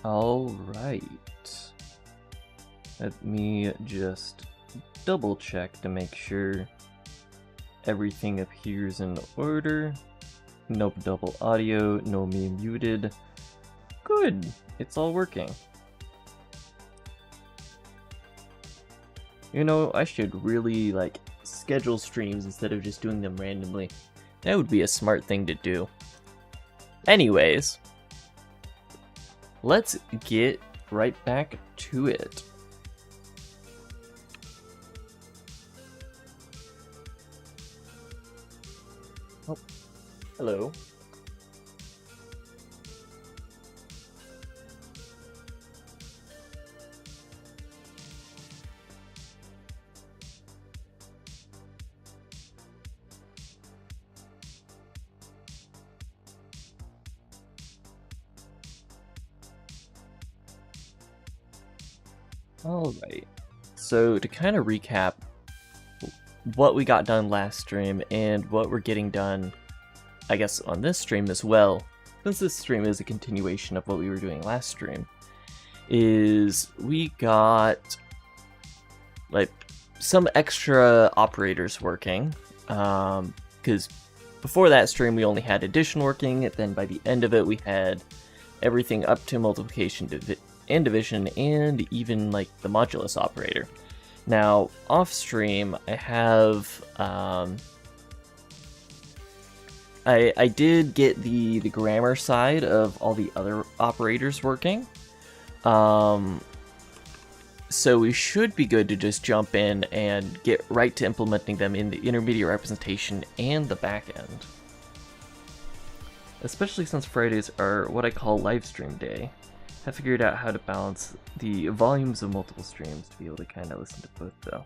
Alright. Let me just double check to make sure everything appears in order. No double audio, no me muted. Good, it's all working. You know, I should really schedule streams instead of just doing them randomly. That would be a smart thing to do. Anyways, let's get right back to it. Oh, hello. Alright, so to kind of recap what we got done last stream and what we're getting done, I guess, on this stream as well, since this stream is a continuation of what we were doing last stream, is we got some extra operators working, because before that stream we only had addition working, and then by the end of it we had everything up to multiplication and division, and even the modulus operator. Now, off stream, I have I did get the grammar side of all the other operators working. So we should be good to just jump in and get right to implementing them in the intermediate representation and the back end. Especially since Fridays are what I call live stream day. I figured out how to balance the volumes of multiple streams to be able to kind of listen to both, though.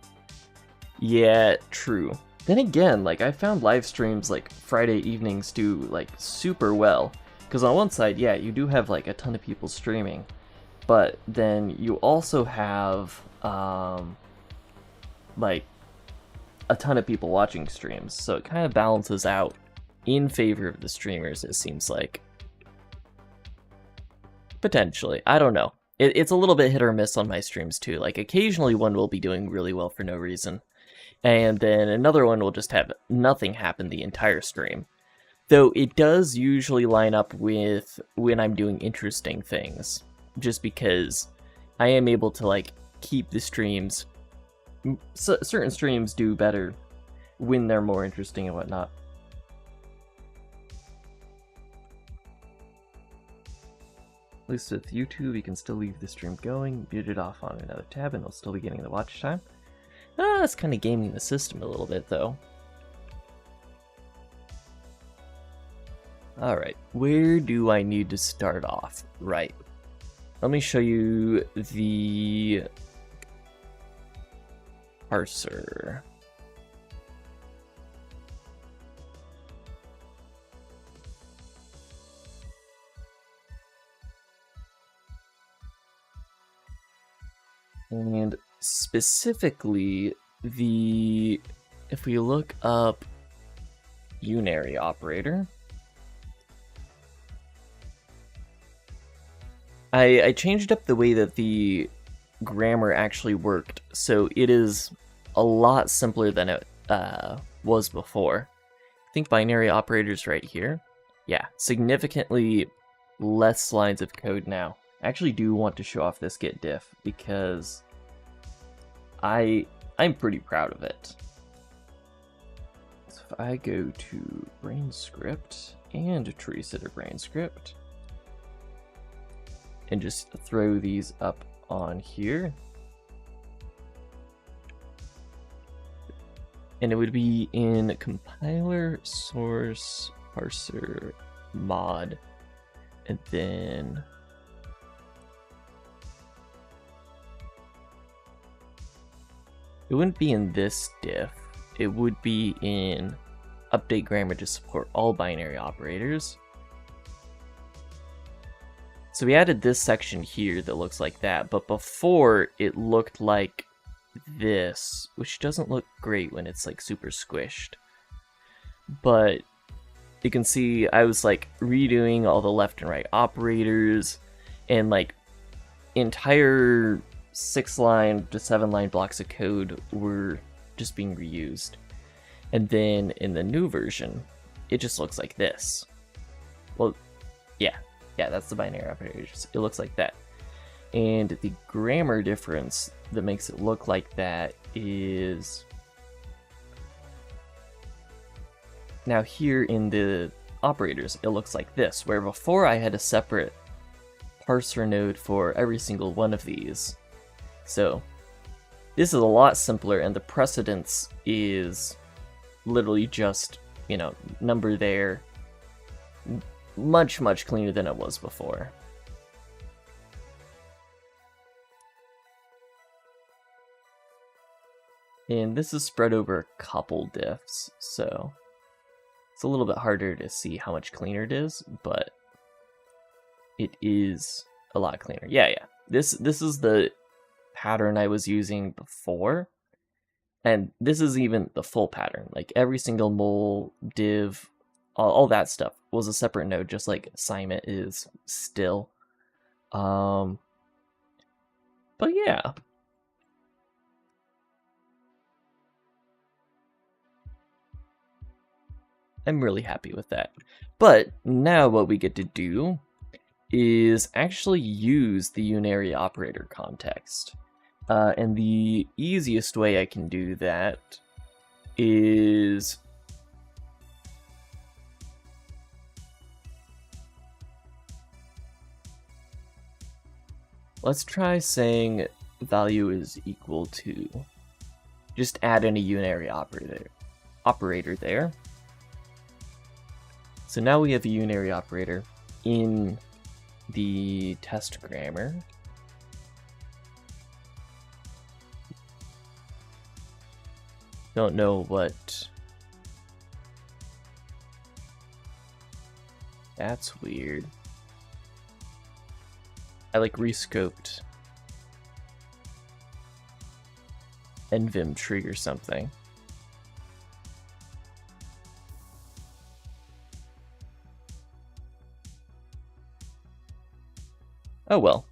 Yeah, true. Then again, I found live streams Friday evenings do super well. Because on one side, yeah, you do have a ton of people streaming. But then you also have a ton of people watching streams. So it kind of balances out in favor of the streamers, it seems like. Potentially. I don't know. It's a little bit hit or miss on my streams too. Occasionally one will be doing really well for no reason, and then another one will just have nothing happen the entire stream. Though it does usually line up with when I'm doing interesting things, just because I am able to keep the streams. Certain streams do better when they're more interesting and whatnot. At least with YouTube, you can still leave the stream going, mute it off on another tab, and it'll still be getting the watch time. That's kind of gaming the system a little bit, though. Alright, where do I need to start off? Right. Let me show you the parser. And specifically, if we look up unary operator, I changed up the way that the grammar actually worked, so it is a lot simpler than it was before. I think binary operators right here. Yeah, significantly less lines of code now. I actually do want to show off this get diff because I'm pretty proud of it. So if I go to Brane script and trace it to Brane script and just throw these up on here, and it would be in compiler, source, parser, mod, and then it wouldn't be in this diff, it would be in update grammar to support all binary operators. So we added this section here that looks like that, but before it looked like this, which doesn't look great when it's super squished. But you can see I was redoing all the left and right operators and entire 6-line to 7-line blocks of code were just being reused. And then in the new version, it just looks like this. Well, yeah, that's the binary operators. It looks like that. And the grammar difference that makes it look like that is now here in the operators, it looks like this, where before I had a separate parser node for every single one of these. So this is a lot simpler, and the precedence is literally just, you know, number there. Much, much cleaner than it was before. And this is spread over a couple diffs, so it's a little bit harder to see how much cleaner it is, but it is a lot cleaner. Yeah. This is the pattern I was using before, and this is even the full pattern. Like every single mole, div, all that stuff was a separate node, just like assignment is still. But yeah. I'm really happy with that. But now what we get to do is actually use the unary operator context. And the easiest way I can do that is let's try saying value is equal to, just add in a unary operator there. So now we have a unary operator in the test grammar. Don't know what. That's weird. I like rescoped nvim trigger something. Oh well.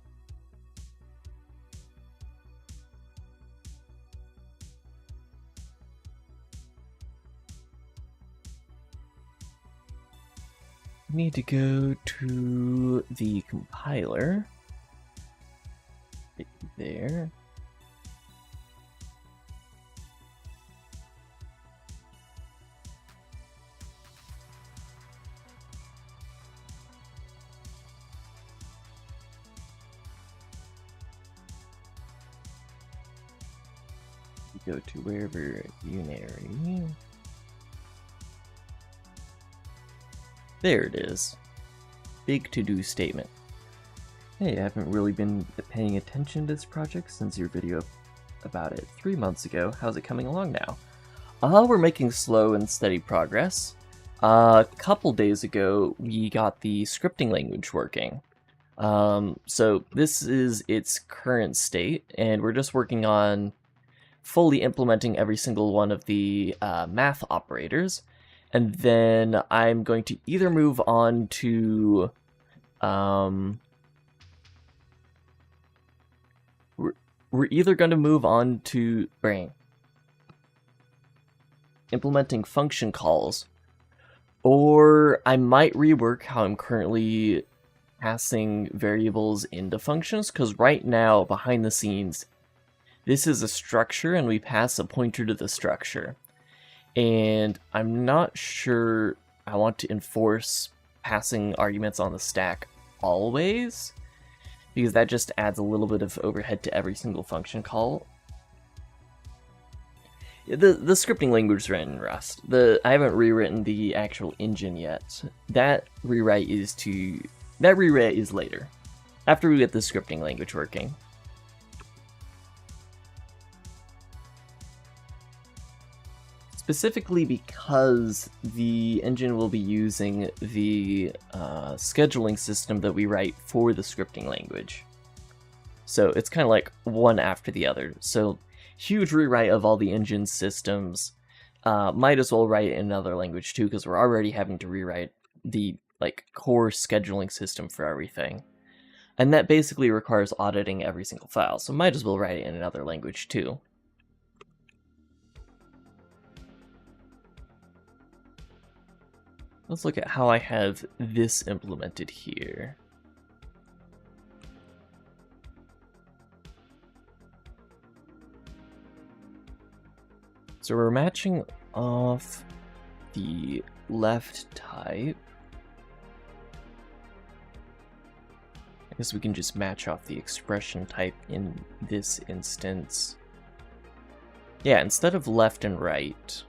Need to go to the compiler. There. Go to wherever unary. There it is. Big to-do statement. Hey, I haven't really been paying attention to this project since your video about it 3 months ago. How's it coming along now? We're making slow and steady progress. A couple days ago, we got the scripting language working. So this is its current state, and we're just working on fully implementing every single one of the math operators, and then I'm going to either move on to we're either going to move on to Brane, implementing function calls, or I might rework how I'm currently passing variables into functions, because right now, behind the scenes, this is a structure, and we pass a pointer to the structure. And I'm not sure I want to enforce passing arguments on the stack always, because that just adds a little bit of overhead to every single function call. The scripting language is written in Rust. I haven't rewritten the actual engine yet. That rewrite is later, after we get the scripting language working. Specifically because the engine will be using the scheduling system that we write for the scripting language. So it's kind of like one after the other. So huge rewrite of all the engine systems. Might as well write it in another language too, because we're already having to rewrite the core scheduling system for everything. And that basically requires auditing every single file, so might as well write it in another language too. Let's look at how I have this implemented here. So we're matching off the left type. I guess we can just match off the expression type in this instance. Yeah, instead of left and right.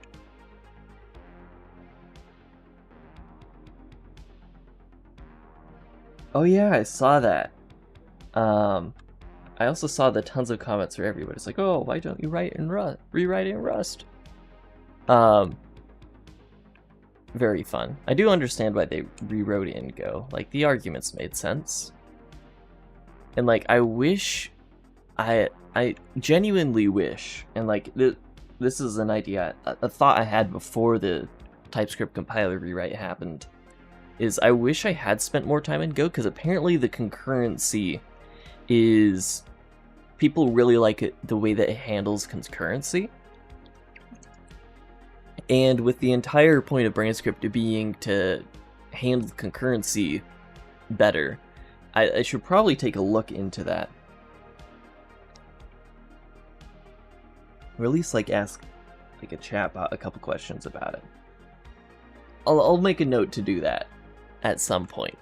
Oh yeah, I saw that. I also saw the tons of comments where everybody's like, "Oh, why don't you write in Rust? Rewrite in Rust?" Very fun. I do understand why they rewrote it in Go. Like, the arguments made sense. And like, I wish, I genuinely wish, and like, this is an idea, a thought I had before the TypeScript compiler rewrite happened, is I wish I had spent more time in Go, because apparently the concurrency is, people really like it, the way that it handles concurrency. And with the entire point of BraneScript being to handle concurrency better, I should probably take a look into that. Or at least like ask like a chatbot a couple questions about it. I'll make a note to do that at some point.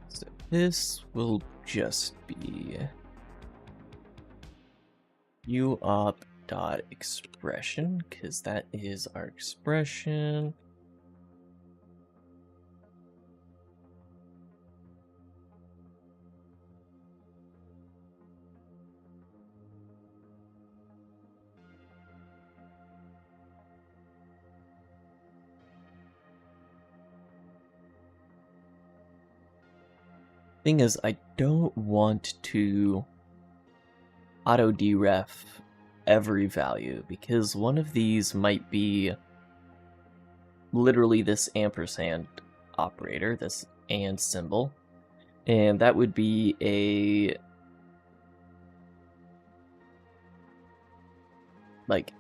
So this will just be uop.expression, because that is our expression. Thing is, I don't want to auto deref every value, because one of these might be literally this ampersand operator, this and symbol, and that would be a like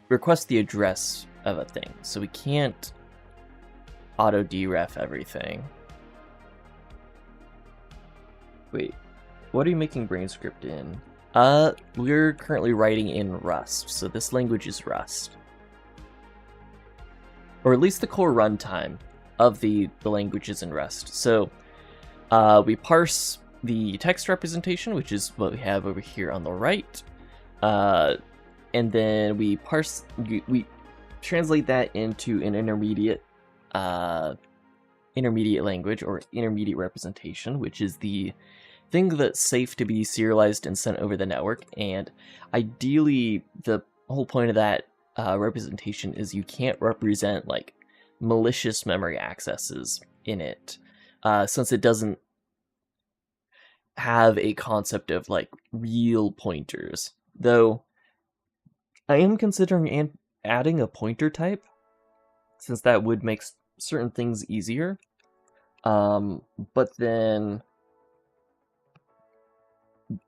request the address of a thing, so we can't auto deref everything. Wait, what are you making BraneScript in? We're currently writing in Rust, so this language is Rust. Or at least the core runtime of the language is in Rust. So, we parse the text representation, which is what we have over here on the right. And then we translate that into an intermediate language, or intermediate representation, which is the thing that's safe to be serialized and sent over the network. And ideally, the whole point of that representation is you can't represent like malicious memory accesses in it, since it doesn't have a concept of like real pointers. Though I am considering adding a pointer type, since that would make certain things easier. But then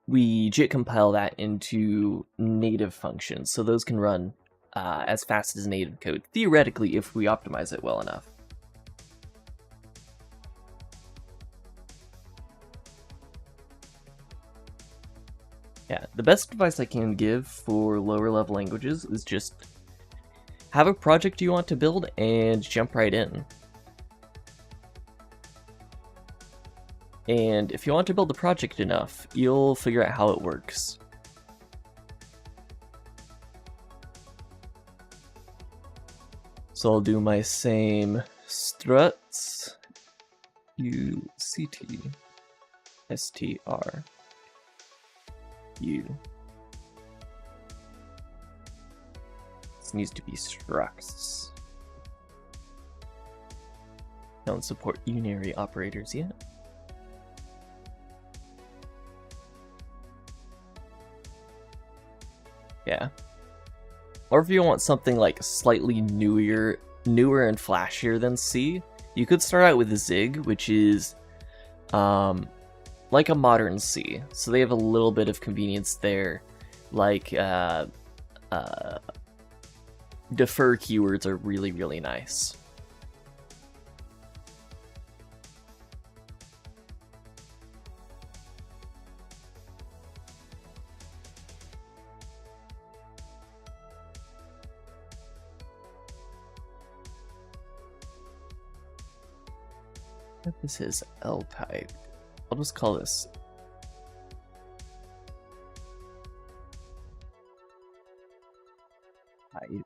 we JIT compile that into native functions, so those can run as fast as native code, theoretically, if we optimize it well enough. Yeah, the best advice I can give for lower level languages is just have a project you want to build and jump right in. And if you want to build the project enough, you'll figure out how it works. So I'll do my same struts, uct, str, u. This needs to be structs. Don't support unary operators yet. Yeah. Or if you want something like slightly newer and flashier than C, you could start out with Zig, which is like a modern C. So they have a little bit of convenience there, like defer keywords are really, really nice. This is L type. I'll just call this type.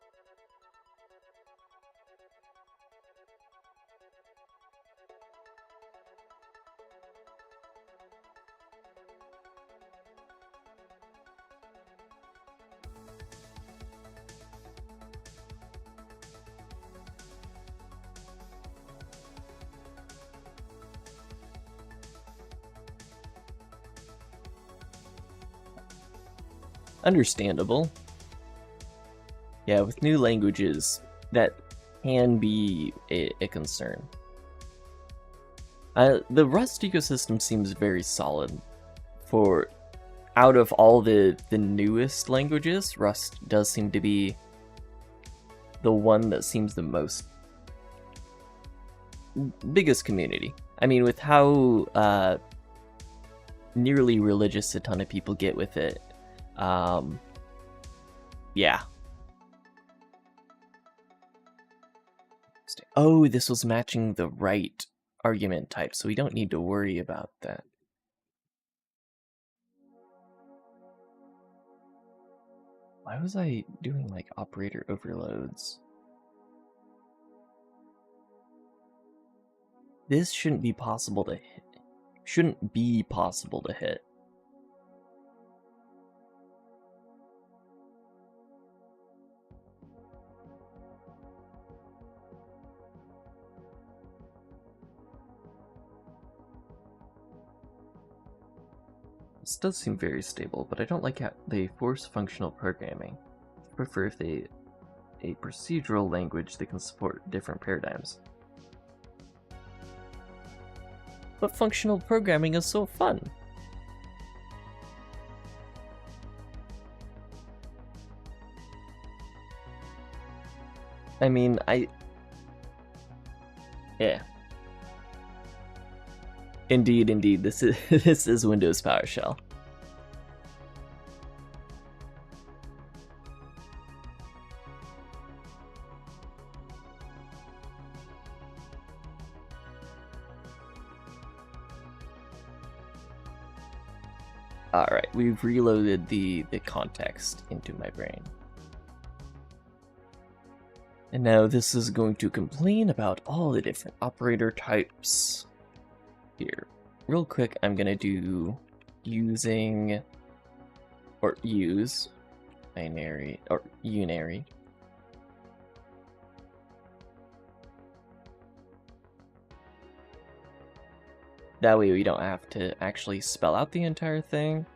Understandable. Yeah, with new languages, that can be a concern. The Rust ecosystem seems very solid. For out of all the newest languages, Rust does seem to be the one that seems the most biggest community. I mean, with how nearly religious a ton of people get with it, yeah. Oh, this was matching the right argument type, so we don't need to worry about that. Why was I doing like operator overloads? This shouldn't be possible to hit. Shouldn't be possible to hit. This does seem very stable, but I don't like how they force functional programming. I prefer if they a procedural language that can support different paradigms. But functional programming is so fun. I mean, yeah. Indeed, this is this is Windows PowerShell. Alright, we've reloaded the context into my brain. And now this is going to complain about all the different operator types. Here, real quick, I'm gonna do using or use binary or unary. That way we don't have to actually spell out the entire thing.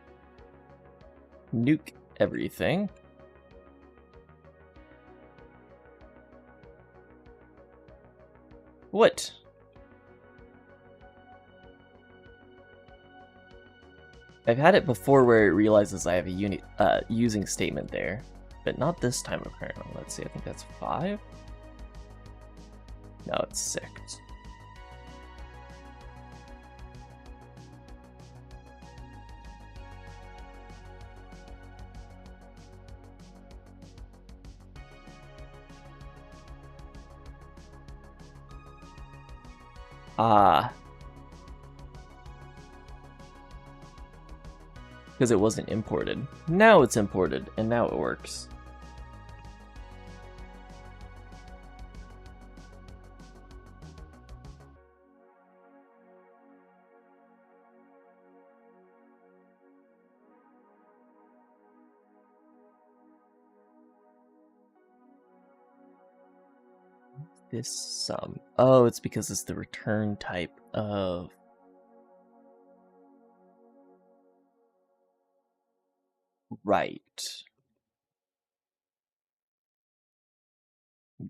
Nuke everything. What? I've had it before where it realizes I have a using statement there, but not this time apparently. Let's see, I think that's 5? No, it's 6. Because it wasn't imported. Now it's imported, and now it works. This sum. Oh, it's because it's the return type of... Right.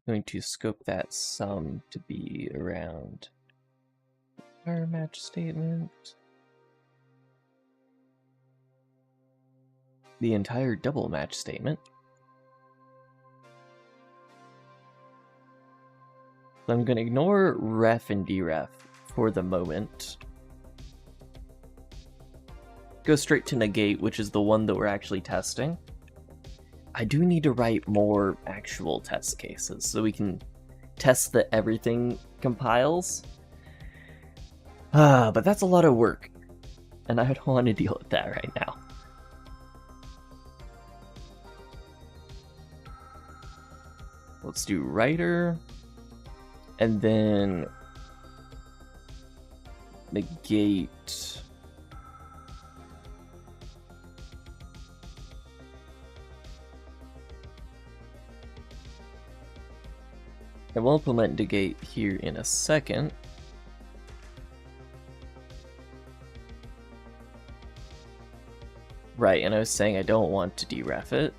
going to scope that sum to be around our match statement. The entire double match statement. So I'm going to ignore ref and deref for the moment. Go straight to negate, which is the one that we're actually testing. I do need to write more actual test cases so we can test that everything compiles. But that's a lot of work, and I don't want to deal with that right now. Let's do writer, and then negate. And we'll implement negate here in a second. Right, and I was saying I don't want to deref it.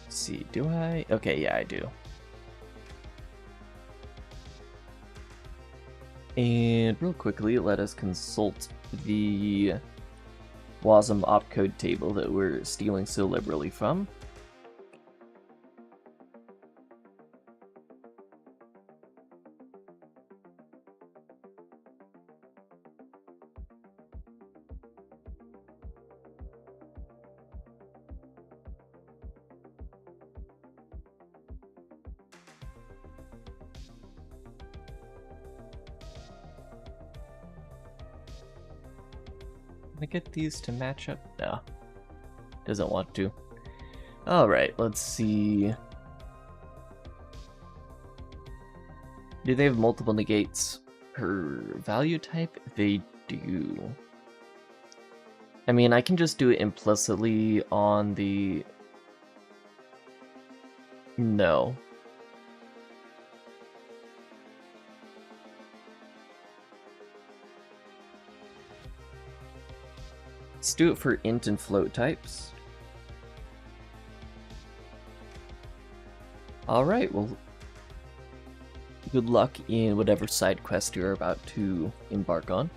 See, do I? Okay, yeah, I do. And real quickly, let us consult the WASM opcode table that we're stealing so liberally from. Can I get these to match up? No. Doesn't want to. Alright, let's see. Do they have multiple negates per value type? They do. I mean, I can just do it implicitly on the... No. Let's do it for int and float types. Alright, well, good luck in whatever side quest you're about to embark on.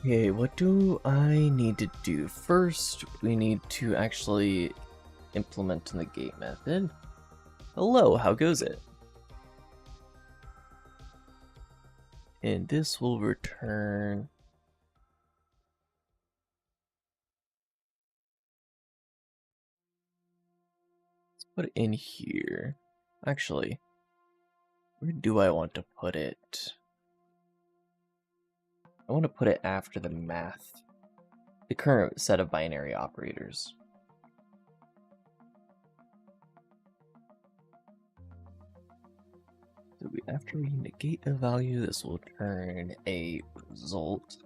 Okay, what do I need to do? First, we need to actually implement the negate method. Hello, how goes it? And this will return... Let's put it in here. Actually, where do I want to put it? I want to put it after the math, the current set of binary operators. So after we negate a value, this will turn a result.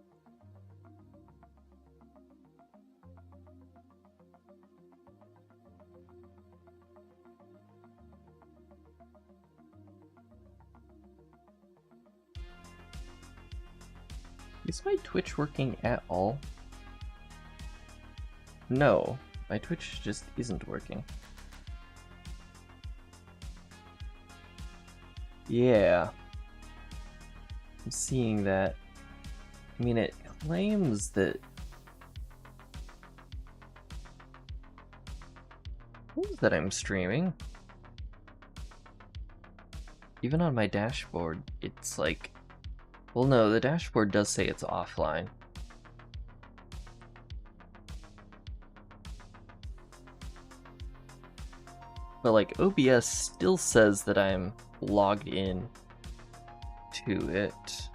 Is my Twitch working at all? No, my Twitch just isn't working. Yeah, I'm seeing that. I mean, it claims that... that I'm streaming. Even on my dashboard, it's like... Well, no, the dashboard does say it's offline. But like, OBS still says that I'm logged in to it.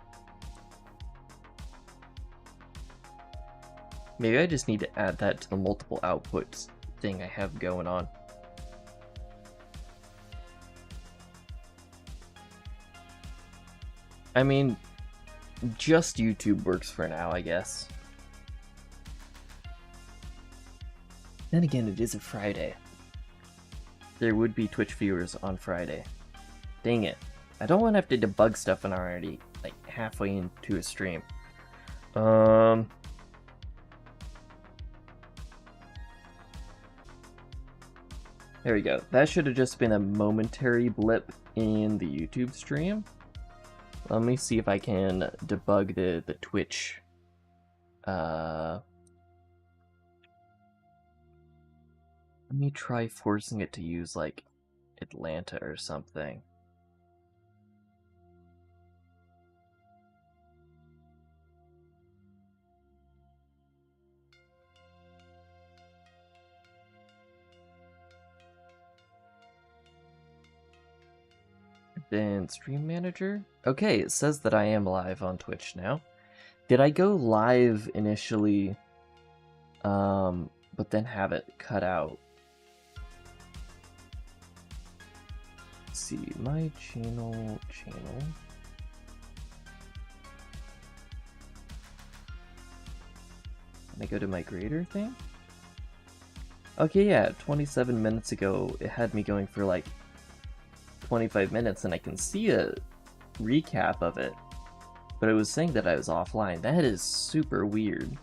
Maybe I just need to add that to the multiple outputs thing I have going on. I mean, just YouTube works for now, I guess. Then again, it is a Friday. There would be Twitch viewers on Friday. Dang it. I don't want to have to debug stuff when I'm already, like, halfway into a stream. There we go. That should have just been a momentary blip in the YouTube stream. Let me see if I can debug the Twitch. Let me try forcing it to use, like, Atlanta or something. Then Stream Manager. Okay, it says that I am live on Twitch now. Did I go live initially, but then have it cut out? Let's see, my channel. Can I go to my grader thing? Okay, yeah, 27 minutes ago, it had me going for like 25 minutes, and I can see a recap of it, but it was saying that I was offline. That is super weird.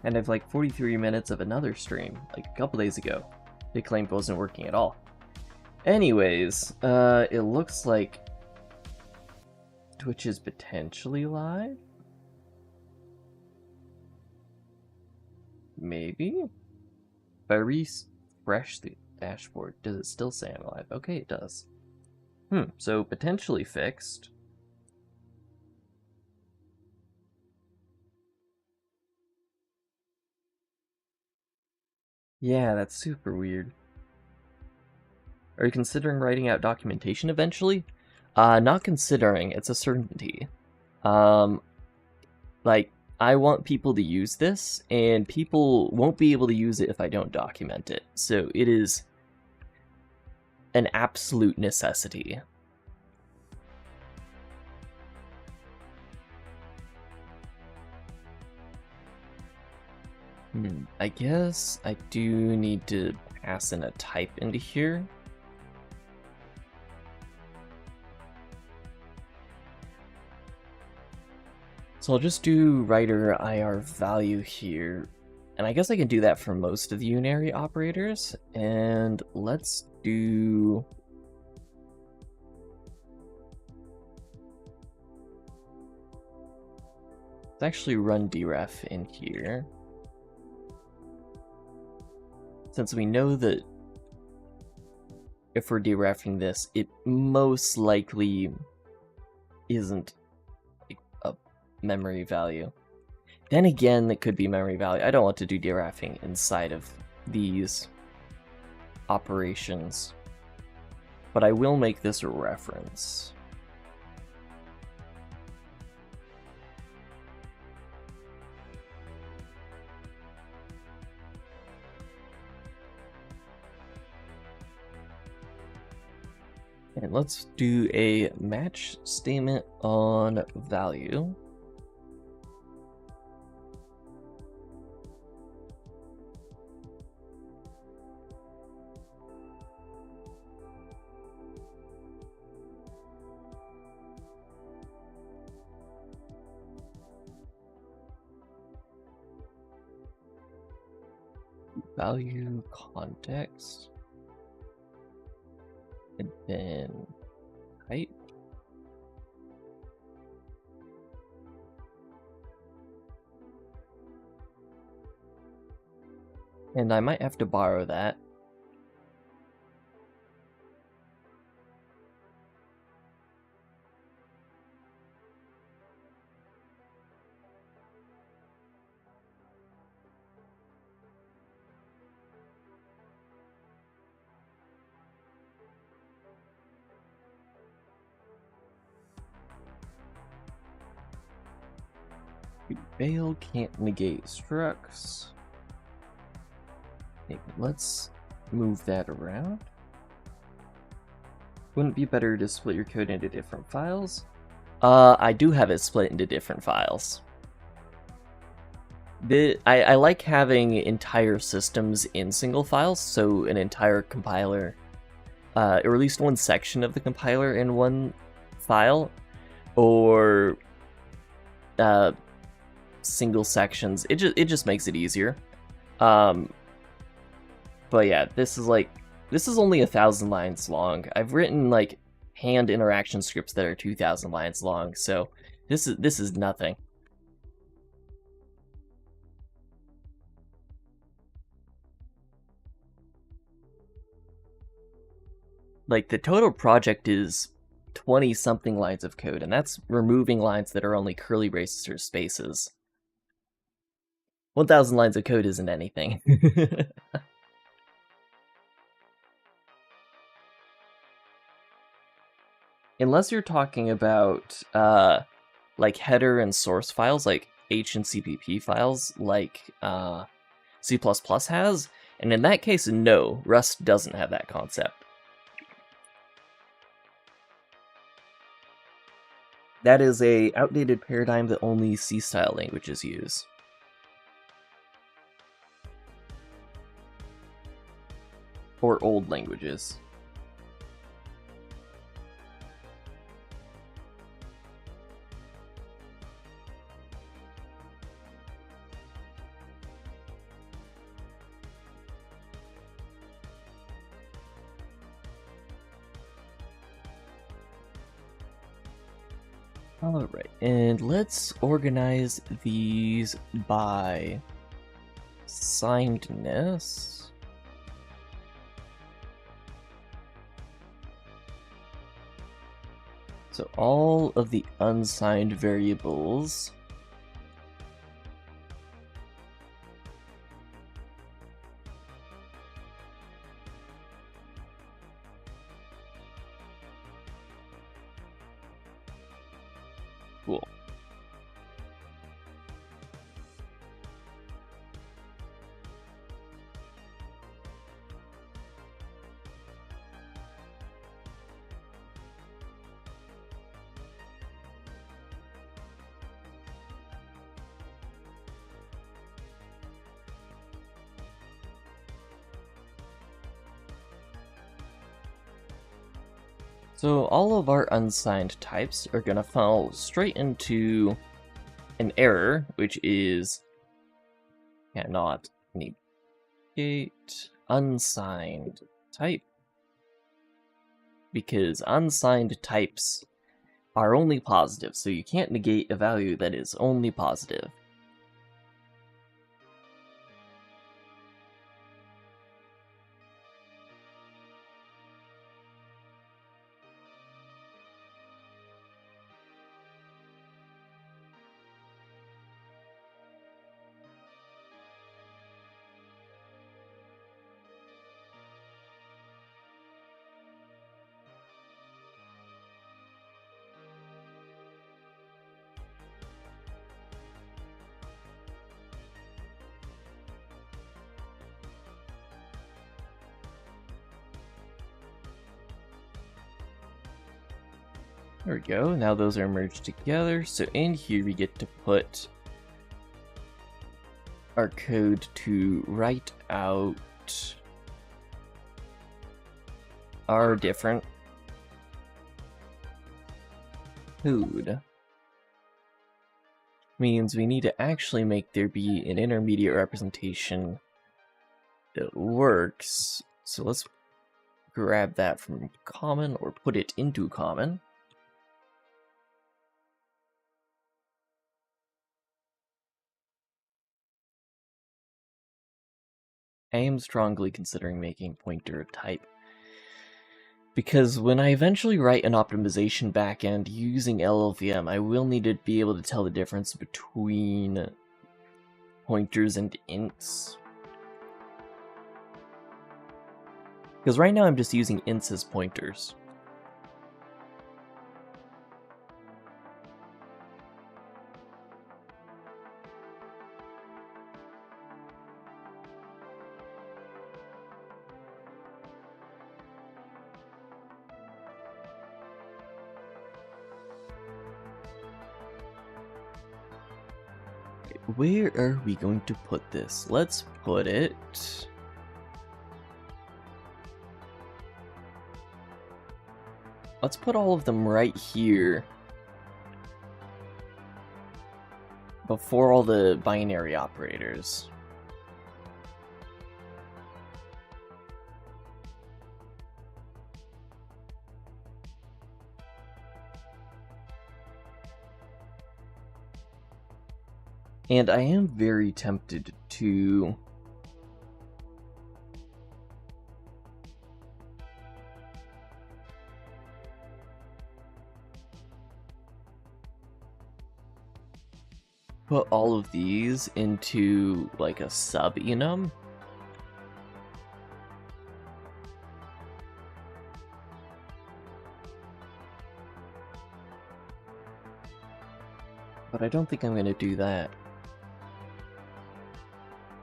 And I've like 43 minutes of another stream, like a couple days ago. They claimed it wasn't working at all. Anyways, it looks like Twitch is potentially live? Maybe? If I refresh the dashboard, does it still say I'm live? Okay, it does. So potentially fixed. Yeah, that's super weird. Are you considering writing out documentation eventually? Not considering, it's a certainty. Like, I want people to use this, and people won't be able to use it if I don't document it. So it is an absolute necessity. I guess I do need to pass in a type into here. So I'll just do writer IR value here. And I guess I can do that for most of the unary operators. And let's do... let's actually run deref in here. Since we know that if we're derefing this, it most likely isn't a memory value. Then again, it could be memory value. I don't want to do derefing inside of these operations, but I will make this a reference. And let's do a match statement on value. Value context. And then height. And I might have to borrow that. Fail can't negate structs. Okay, let's move that around. Wouldn't it be better to split your code into different files? I do have it split into different files. I like having entire systems in single files, so an entire compiler, or at least one section of the compiler in one file, or single sections. It just makes it easier. But yeah, this is only 1,000 lines long. I've written like hand interaction scripts that are 2,000 lines long, so this is nothing. Like, the total project is 20-something lines of code, and that's removing lines that are only curly braces or spaces. 1,000 lines of code isn't anything. Unless you're talking about, like, header and source files, like H and CPP files, like C++ has, and in that case, no, Rust doesn't have that concept. That is a outdated paradigm that only C-style languages use. Or old languages. Alright, and let's organize these by signedness. So all of the unsigned variables cool. So all of our unsigned types are going to fall straight into an error, which is cannot negate unsigned type, because unsigned types are only positive, so you can't negate a value that is only positive. There we go, now those are merged together, so in here we get to put our code to write out our different code. Means we need to actually make there be an intermediate representation that works, so let's grab that from common or put it into common. I am strongly considering making pointer a type, because when I eventually write an optimization backend using LLVM, I will need to be able to tell the difference between pointers and ints. Because right now I'm just using ints as pointers. where are we going to put this? Let's put it... Let's put all of them right here. Before all the binary operators. And I am very tempted to... put all of these into like a sub-enum. But I don't think I'm going to do that.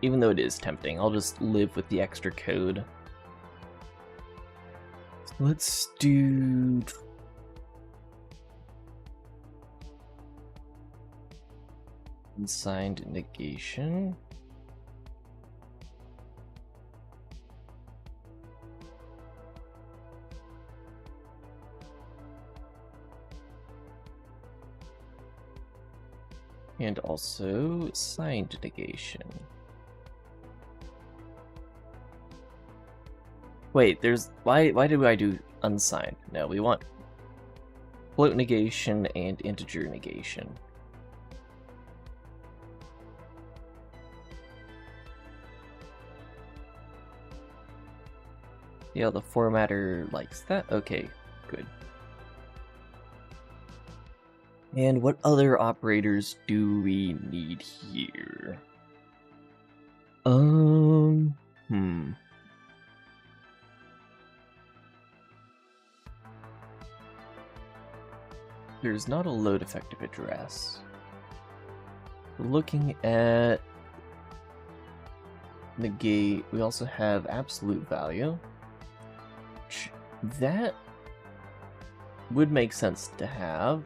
Even though it is tempting, I'll just live with the extra code. So let's do... unsigned negation. And also signed negation. Wait, there's why do I do unsigned? No, we want float negation and integer negation. Yeah, the formatter likes that. Okay, good. And what other operators do we need here? There's not a load effective address. Looking at negate, we also have absolute value. That would make sense to have.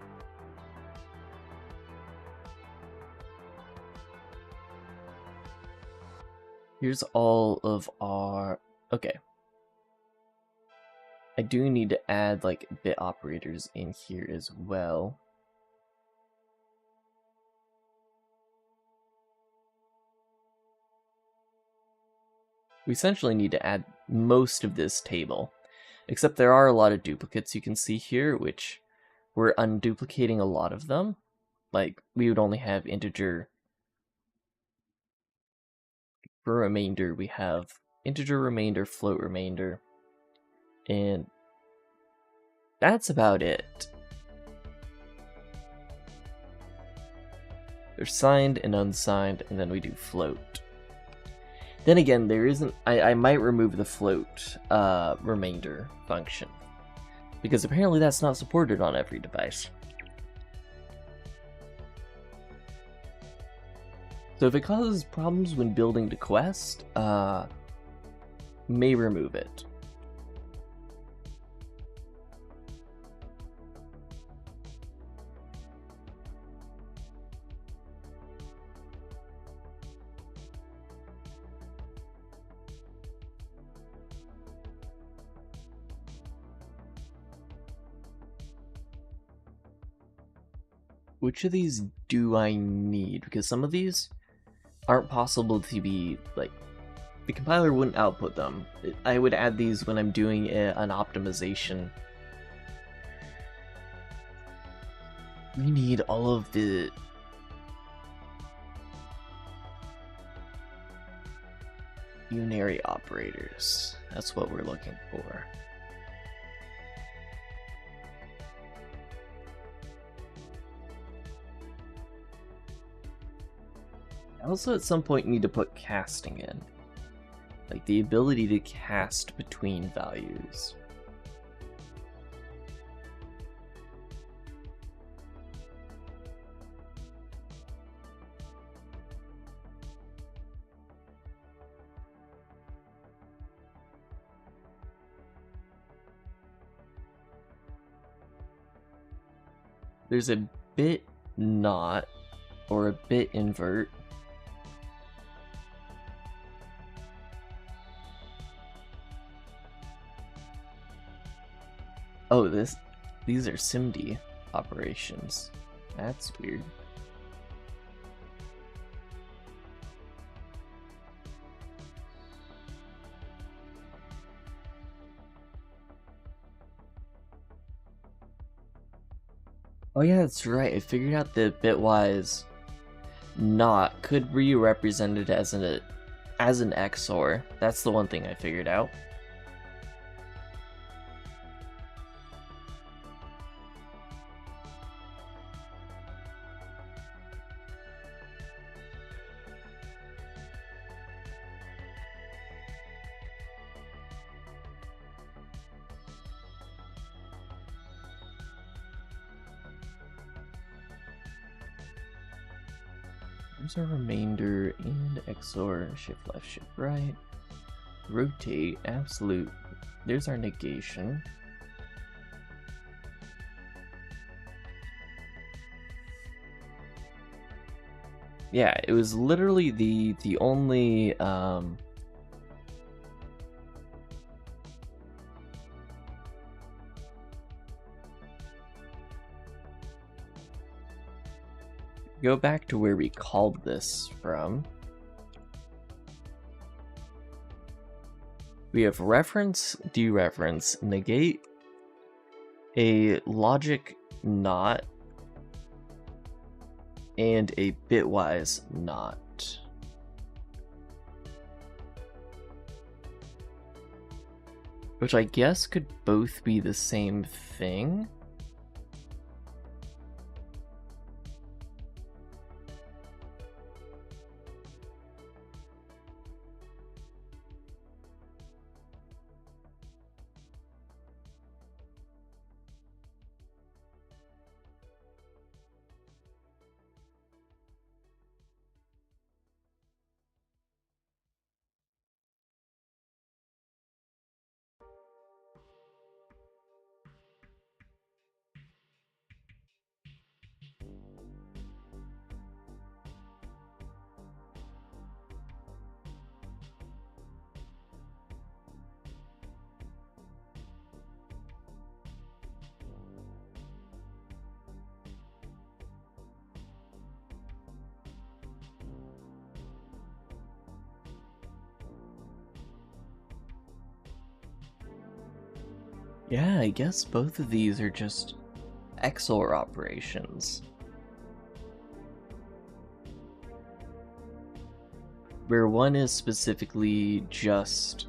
Here's all of our... okay. I do need to add like bit operators in here as well. We essentially need to add most of this table. Except there are a lot of duplicates you can see here, which we're unduplicating a lot of them. Like, we would only have integer. For remainder, we have integer remainder, float remainder, and that's about it. There's signed and unsigned, and then we do float. Then again, there isn't... I might remove the float remainder function, because apparently that's not supported on every device. So if it causes problems when building the quest, may remove it. Which of these do I need? Because some of these aren't possible to be, like, the compiler wouldn't output them. I would add these when I'm doing an optimization. We need all of the... unary operators. That's what we're looking for. I also at some point need to put casting in. Like the ability to cast between values. There's a bit not, or a bit invert. Oh, these are SIMD operations. That's weird. Oh yeah, that's right. I figured out that bitwise not could be represented as an XOR. That's the one thing I figured out. There's a remainder and XOR, shift left, shift right. Rotate, absolute. There's our negation. Yeah, it was literally the only go back to where we called this from. We have reference, dereference, negate, a logic not, and a bitwise not. Which I guess could both be the same thing. Yeah, I guess both of these are just XOR operations. Where one is specifically just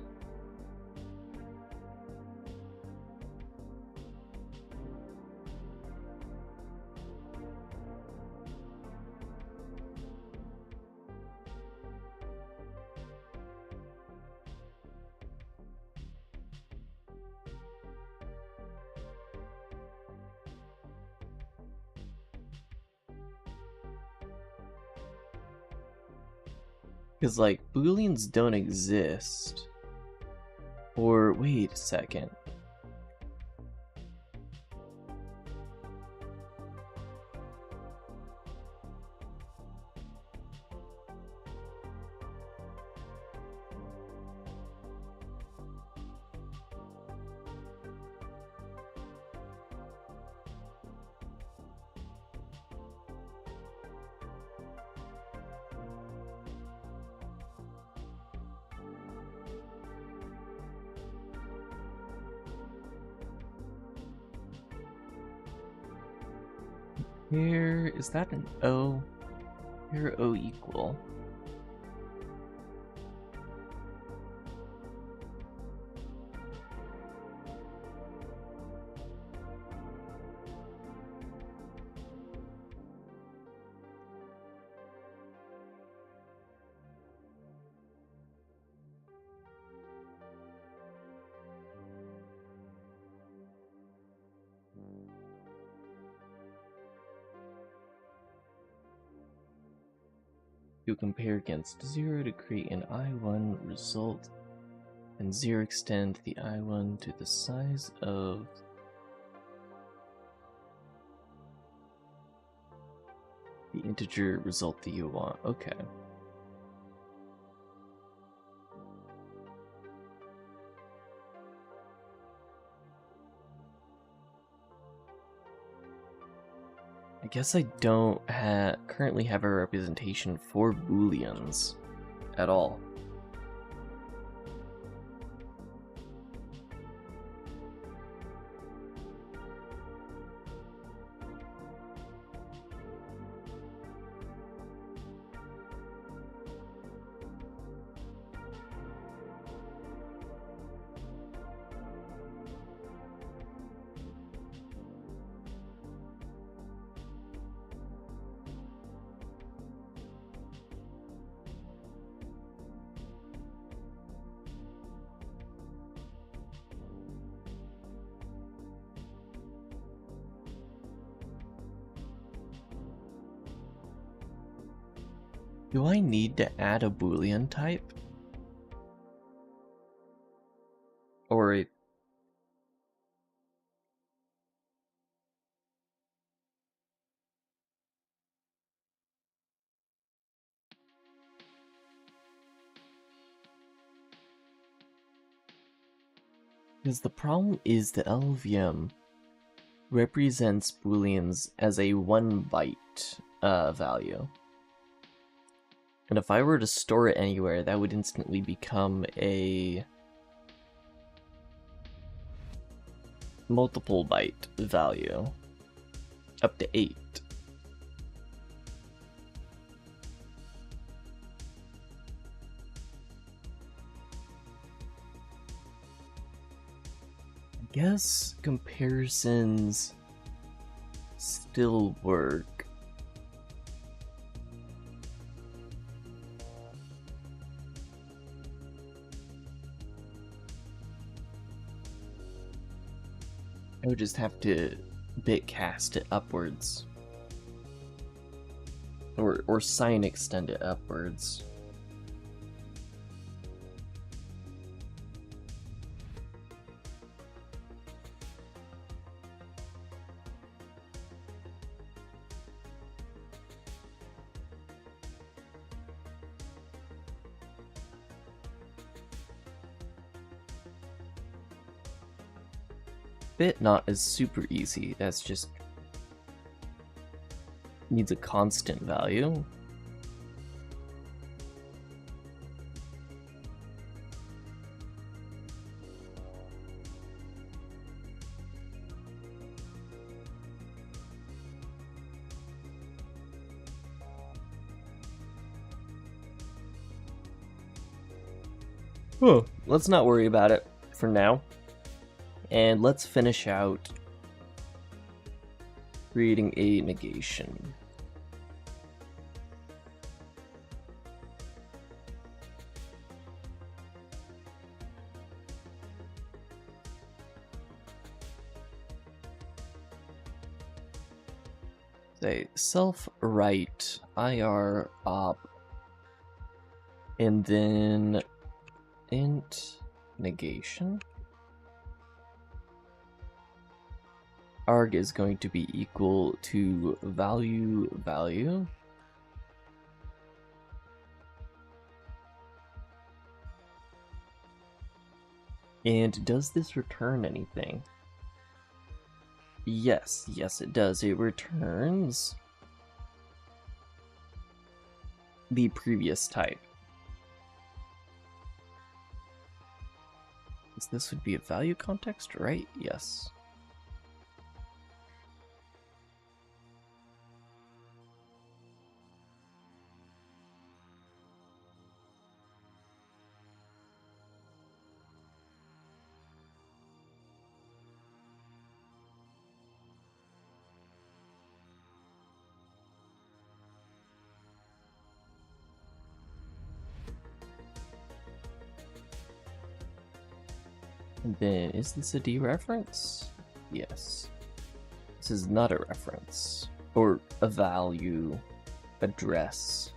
because, like, Booleans don't exist. Or, wait a second. Here, is that an O? Here, O equal. You compare against 0 to create an I1 result, and 0 extend the I1 to the size of the integer result that you want. Okay. guess I don't currently have a representation for booleans at all. Do I need to add a boolean type? Or because the problem is the LLVM represents booleans as a 1 byte value. And if I were to store it anywhere, that would instantly become a multiple byte value, up to 8. I guess comparisons still work. I would just have to bitcast it upwards. Or sign extend it upwards. Bit not is super easy, that's just needs a constant value. Let's not worry about it for now. And let's finish out creating a negation. Say self-write ir op, and then int negation. Arg is going to be equal to value. And does this return anything? Yes, it does. It returns the previous type. This would be a value context, right? Yes. And then, is this a dereference? Yes. This is not a reference. Or a value address.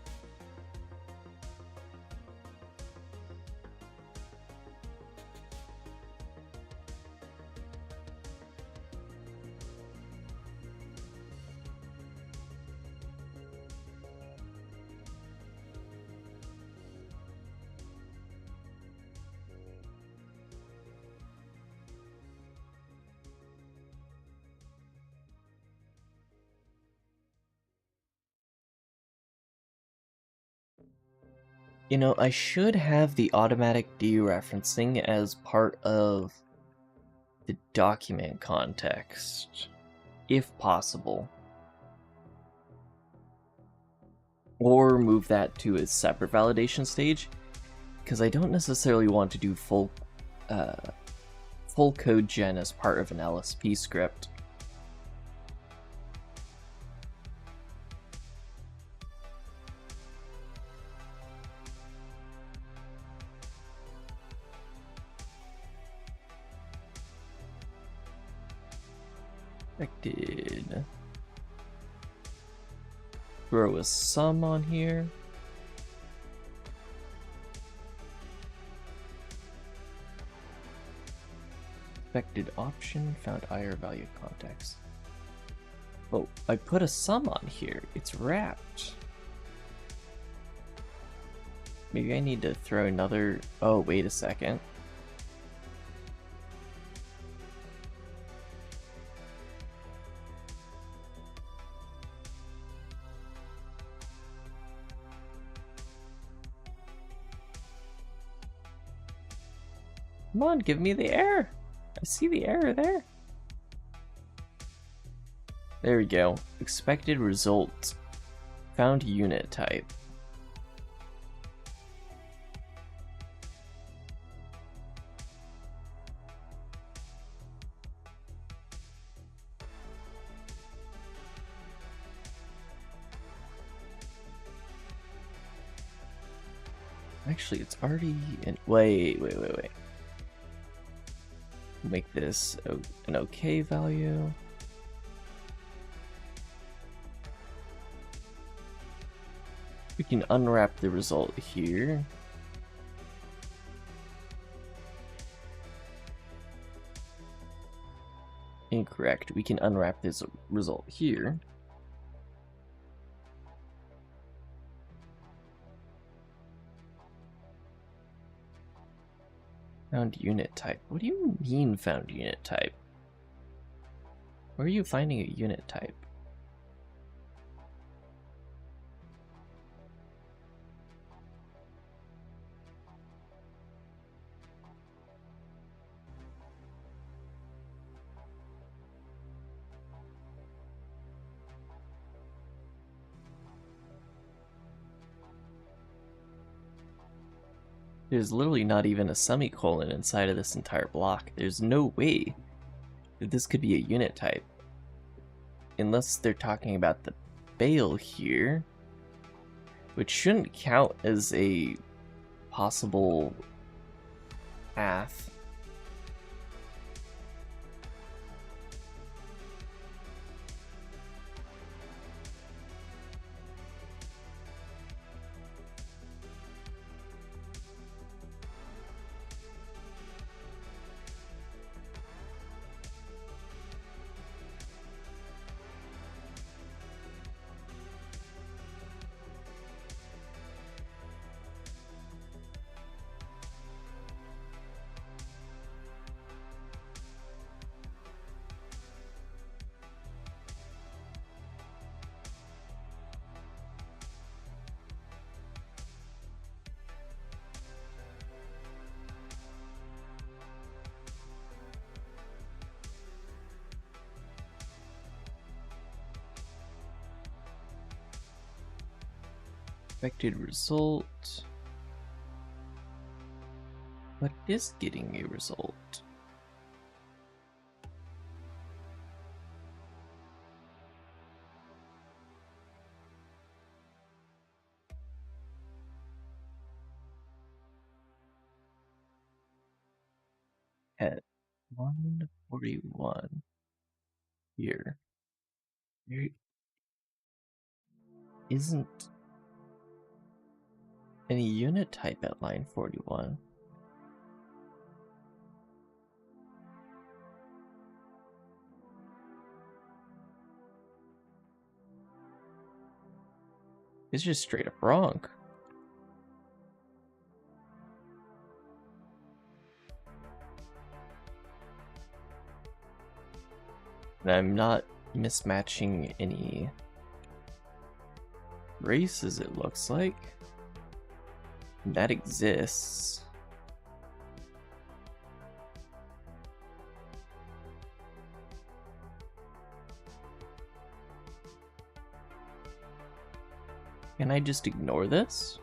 You know, I should have the automatic dereferencing as part of the document context, if possible. Or move that to a separate validation stage, because I don't necessarily want to do full code gen as part of an LSP script. Expected. Throw a sum on here. Expected option found IR value context. Oh, I put a sum on here. It's wrapped. Maybe I need to throw another. Oh, wait a second. Come on, give me the error. I see the error there. There we go. Expected result. Found unit type. Actually, it's already in. Wait. Make this an okay value. We can unwrap the result here. Incorrect. We can unwrap this result here. Found unit type. What do you mean found unit type? Where are you finding a unit type? There's literally not even a semicolon inside of this entire block. There's no way that this could be a unit type. Unless they're talking about the bail here, which shouldn't count as a possible path. Expected result. What is getting a result? At 141 here. There isn't any unit type at line 41. It's just straight up wrong. And I'm not mismatching any races, it looks like. That exists. Can I just ignore this?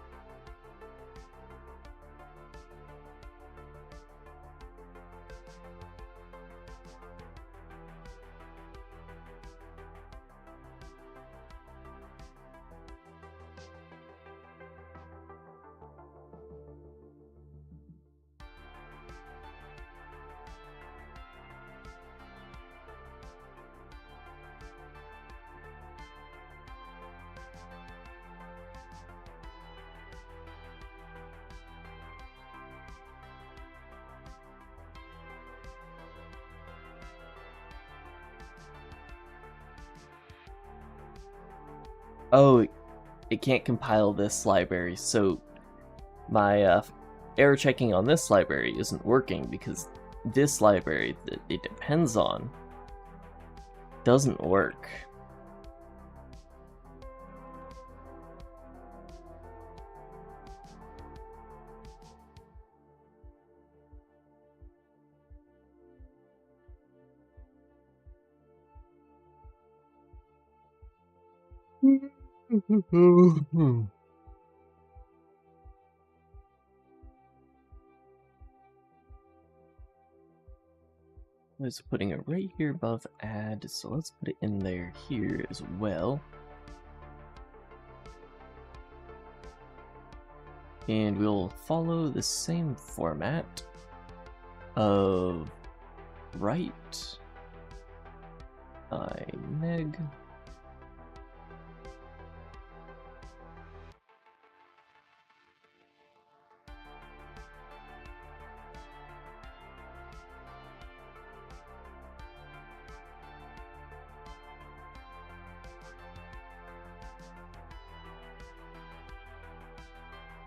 Oh, it can't compile this library, so my error checking on this library isn't working because this library that it depends on doesn't work. I was putting it right here above add, so let's put it in there here as well. And we'll follow the same format of write neg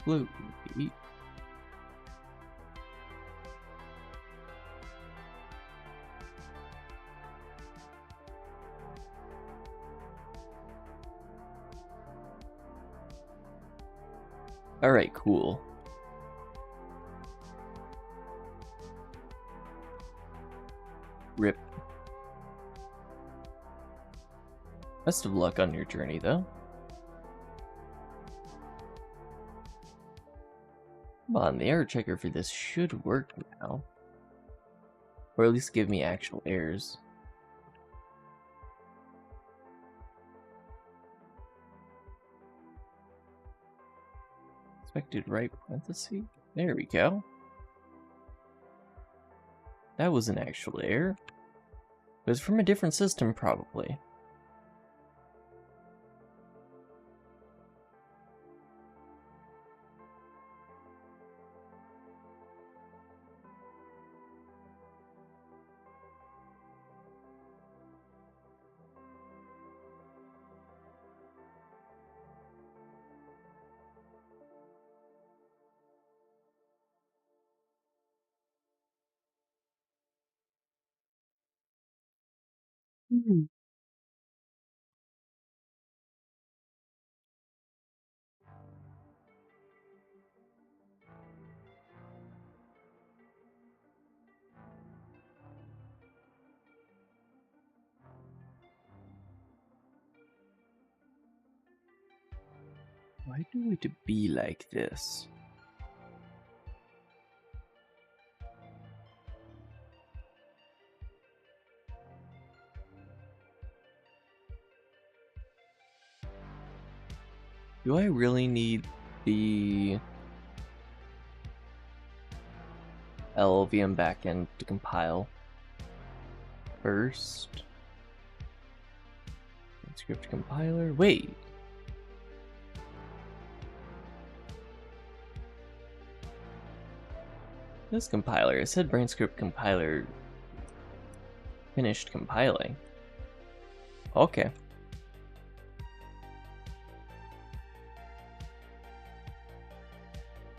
float. Alright, cool. Rip. Best of luck on your journey, though. Come on, the error checker for this should work now. Or at least give me actual errors. Expected right parenthesis. There we go. That was an actual error. It was from a different system, probably. Why do it be like this? Do I really need the LLVM backend to compile first? Script compiler? Wait! This compiler, it said Brane script compiler finished compiling. Okay.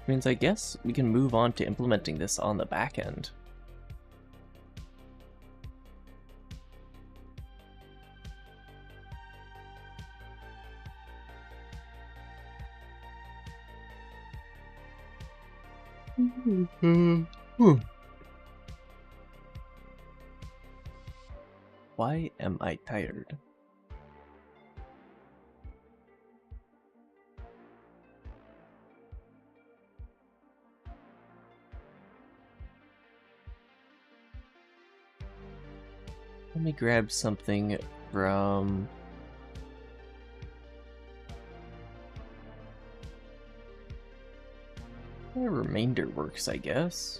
Means I guess we can move on to implementing this on the back end. Why am I tired? Let me grab something from... The remainder works, I guess.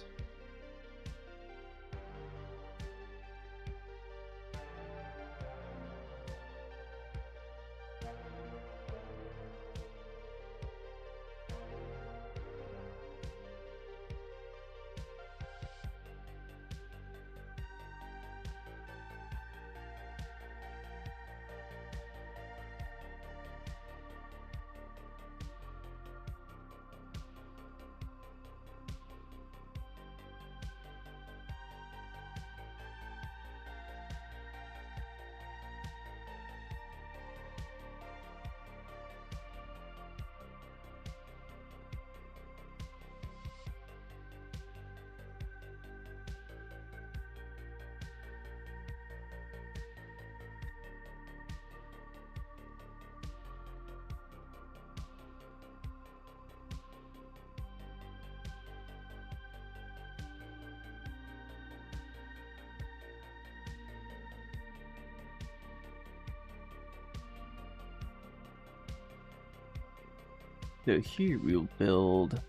So here we'll build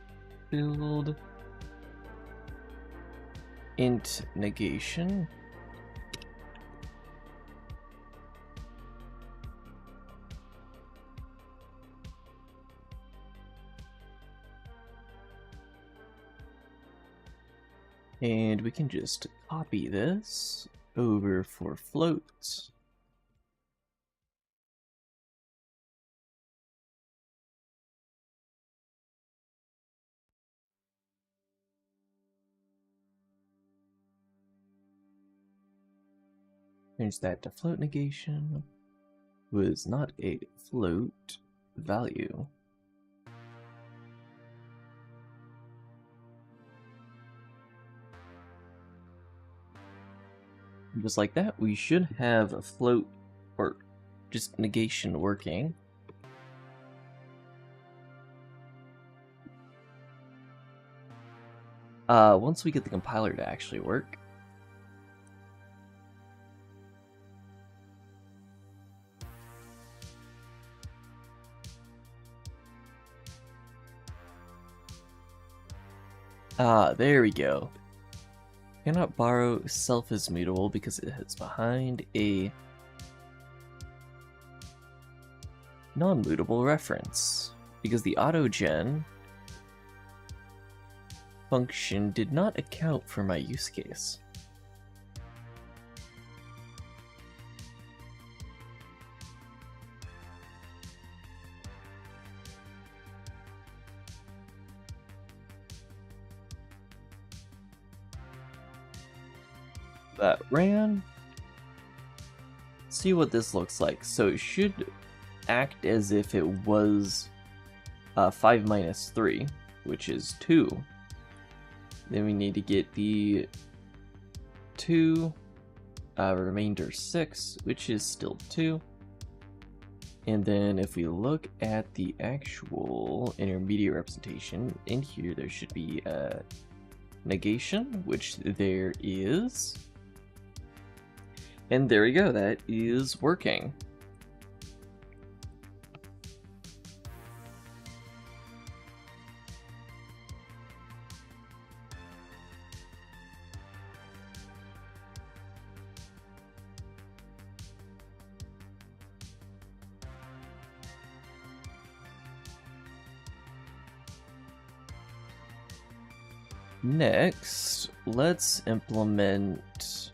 int negation. And we can just copy this over for floats. Change that to float negation was not a float value. Just like that, we should have a float or just negation working. Once we get the compiler to actually work. There we go. Cannot borrow self is mutable because it is behind a non-mutable reference. Because the autogen function did not account for my use case. That ran. See what this looks like. So it should act as if it was 5 minus 3, which is 2. Then we need to get the 2, remainder 6, which is still 2. And then if we look at the actual intermediate representation, in here there should be a negation, which there is. And there we go, that is working. Next, let's implement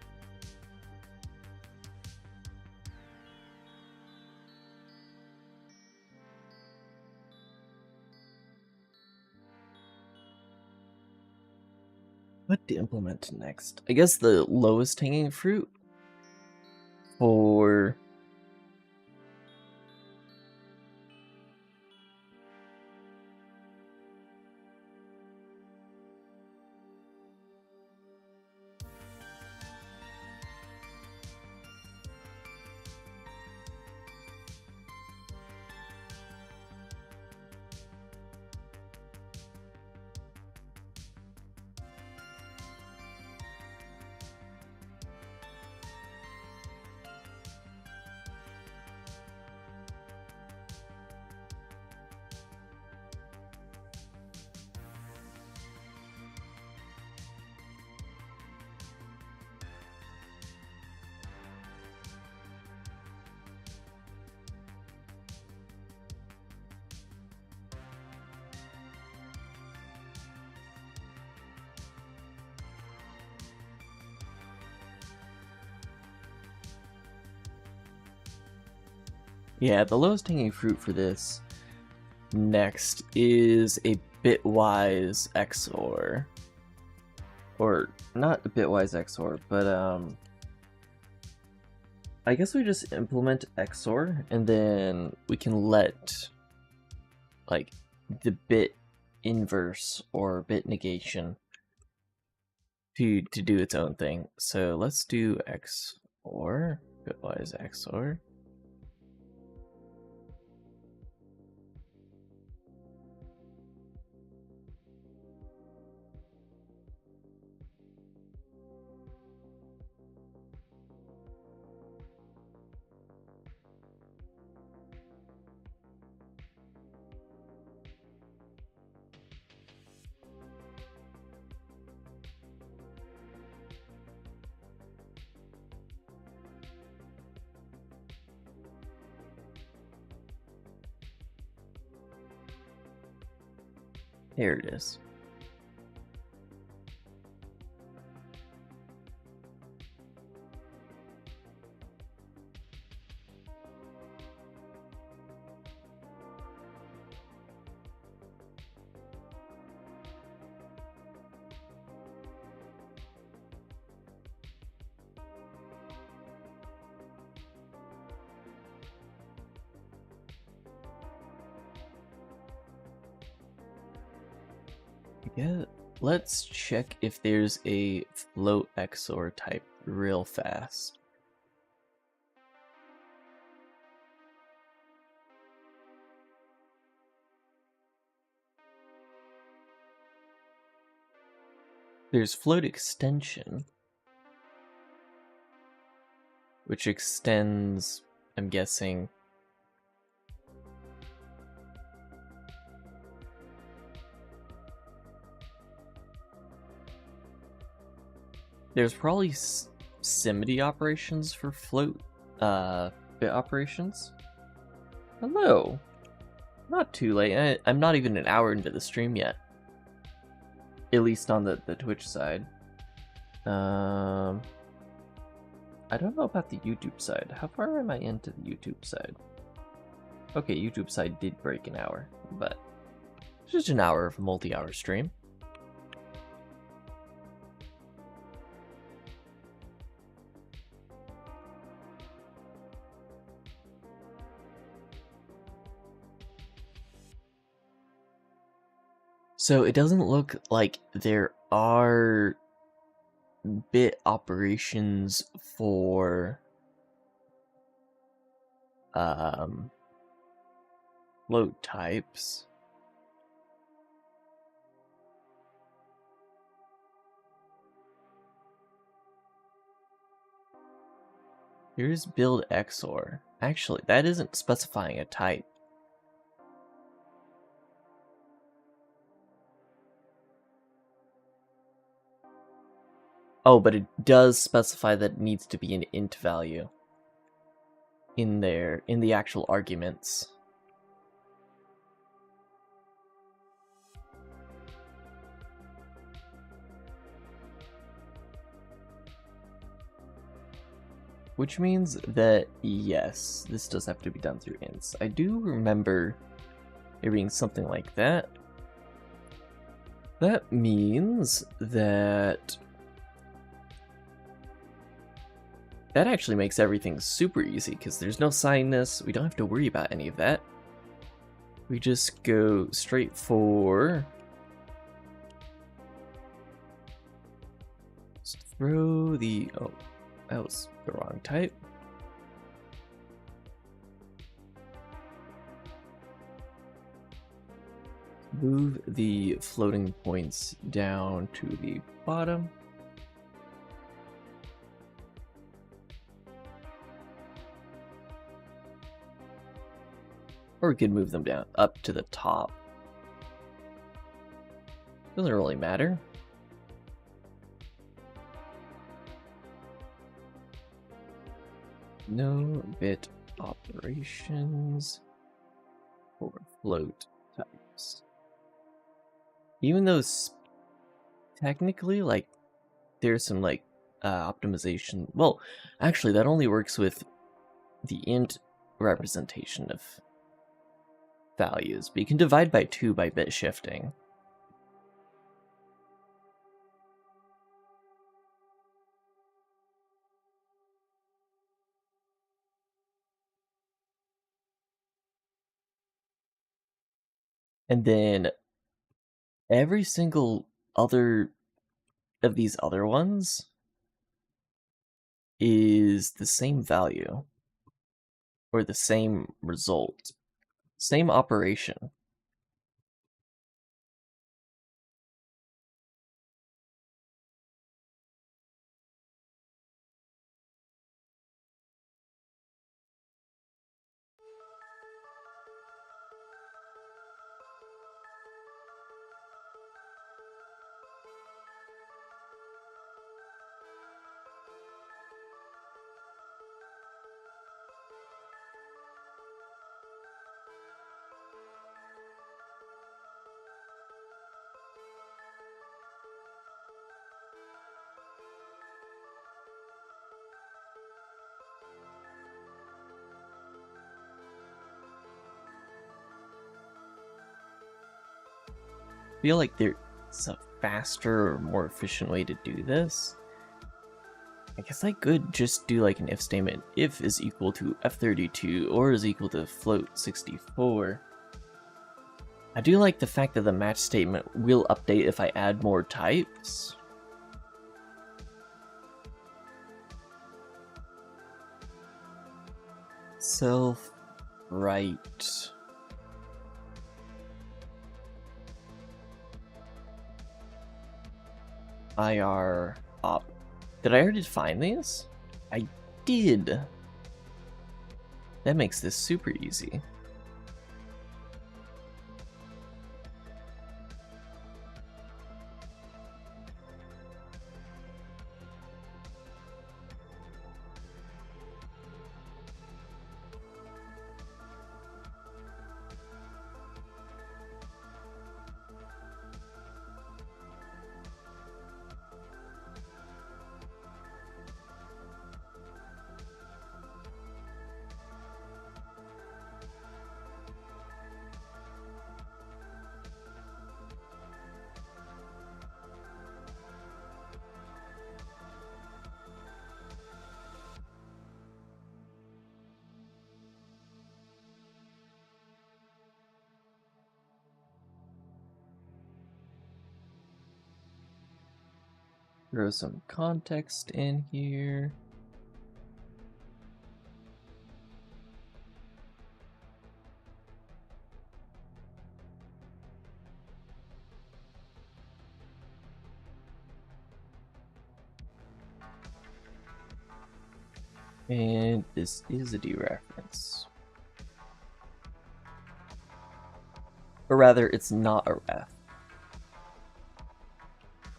what to implement next. I guess the lowest hanging fruit for Yeah, the lowest hanging fruit for this next is a bitwise XOR. Or, not a bitwise XOR, but I guess we just implement XOR, and then we can let, like, the bit inverse or bit negation to do its own thing. So let's do XOR, bitwise XOR. Here it is. Yeah, let's check if there's a float XOR type real fast. There's float extension, which extends, I'm guessing, there's probably SIMD operations for float bit operations. Hello. Not too late. I'm not even an hour into the stream yet. At least on the Twitch side. I don't know about the YouTube side. How far am I into the YouTube side? Okay, YouTube side did break an hour, but it's just an hour of a multi-hour stream. So it doesn't look like there are bit operations for float types. Here's build XOR. Actually, that isn't specifying a type. Oh, but it does specify that it needs to be an int value in there, in the actual arguments. Which means that, yes, this does have to be done through ints. I do remember it being something like that. That means that that actually makes everything super easy, because there's no signedness, we don't have to worry about any of that. We just go straight for... Let's throw the... oh, that was the wrong type. Move the floating points down to the bottom. Or we could move them down up to the top. Doesn't really matter. No bit operations for float types. Even though technically, like, there's some, like, optimization. Well, actually, that only works with the int representation of values, but you can divide by 2 by bit shifting. And then every single other of these other ones is the same value, or the same result, same operation. I feel like there's a faster or more efficient way to do this. I guess I could just do like an if statement. If is equal to f32 or is equal to float 64. I do like the fact that the match statement will update if I add more types. Self right. IR op. Did I already define these? I did. That makes this super easy. Throw some context in here. And this is a dereference. Or rather, it's not a ref.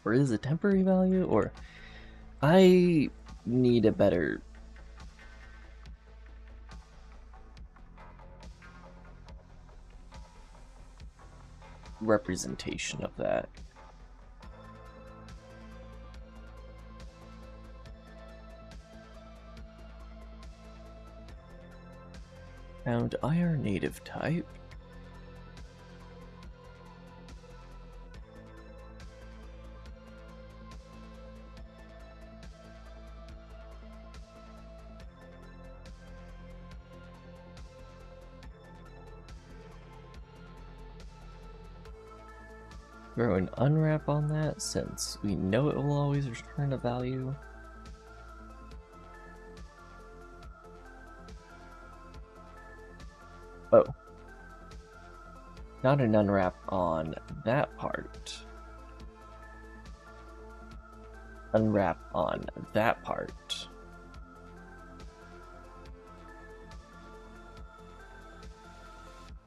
Or is it a temporary value? Or I need a better representation of that. Found IR native type. Throw an unwrap on that since we know it will always return a value. Oh. Not an unwrap on that part. Unwrap on that part.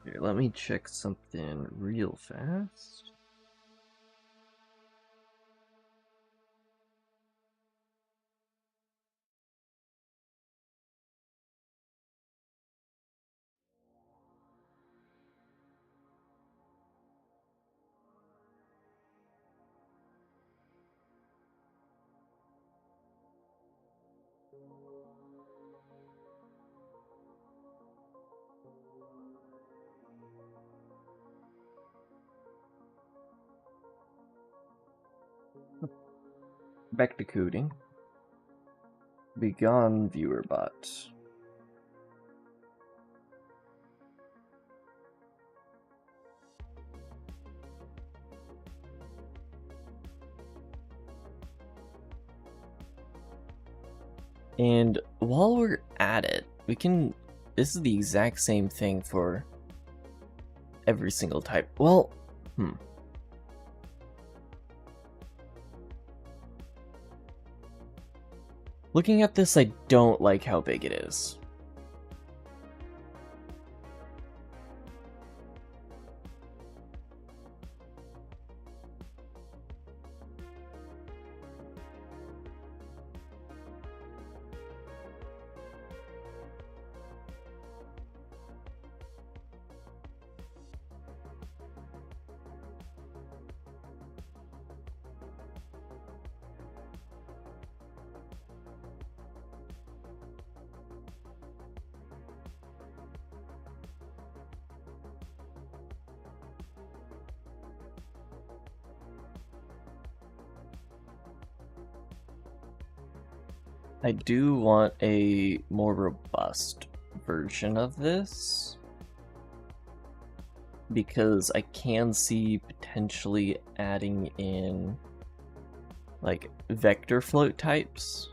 Here, let me check something real fast. Back to coding. Begone viewer bot. And while we're at it, we can, this is the exact same thing for every single type. Well, Looking at this, I don't like how big it is. I do want a more robust version of this, because I can see potentially adding in like vector float types.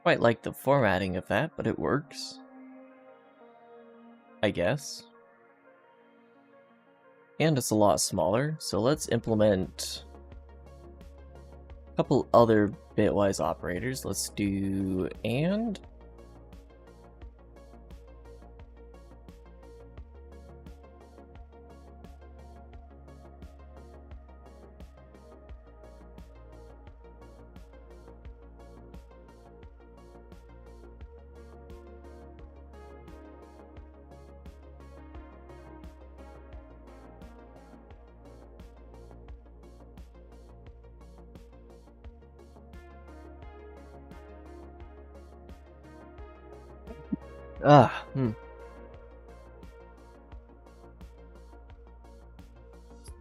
Quite like the formatting of that, but it works, I guess. And it's a lot smaller, so let's implement a couple other bitwise operators. Let's do and.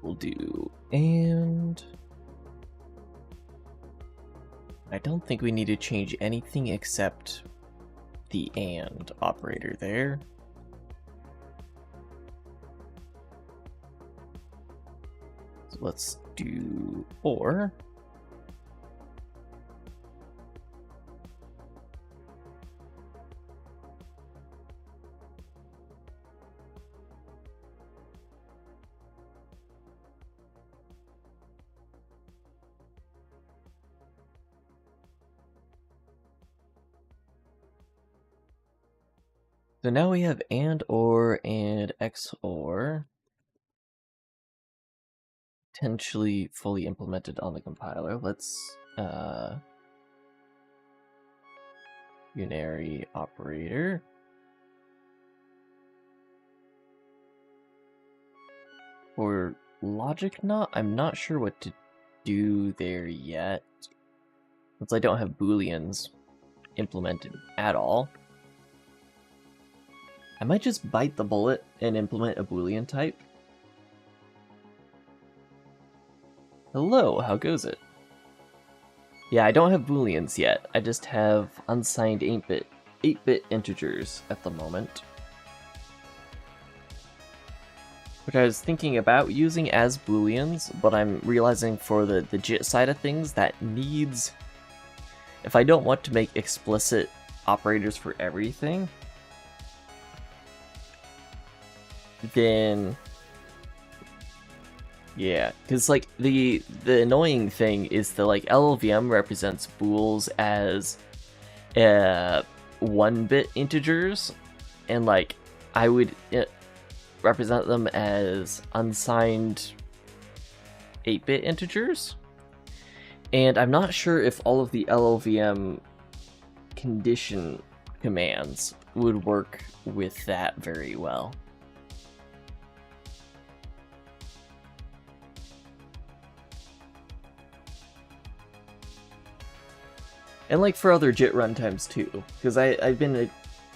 We'll do and. I don't think we need to change anything except the and operator there. So let's do or. So now we have and or and XOR potentially fully implemented on the compiler. Let's unary operator. For logic knot, I'm not sure what to do there yet, since I don't have booleans implemented at all. I might just bite the bullet and implement a boolean type. Hello, how goes it? Yeah, I don't have booleans yet. I just have unsigned 8-bit integers at the moment, which I was thinking about using as booleans, but I'm realizing for the JIT side of things that needs, if I don't want to make explicit operators for everything, then yeah, because like the annoying thing is that like LLVM represents bools as 1-bit integers, and like I would represent them as unsigned 8-bit integers. And I'm not sure if all of the LLVM condition commands would work with that very well. And like for other JIT runtimes too, because I've been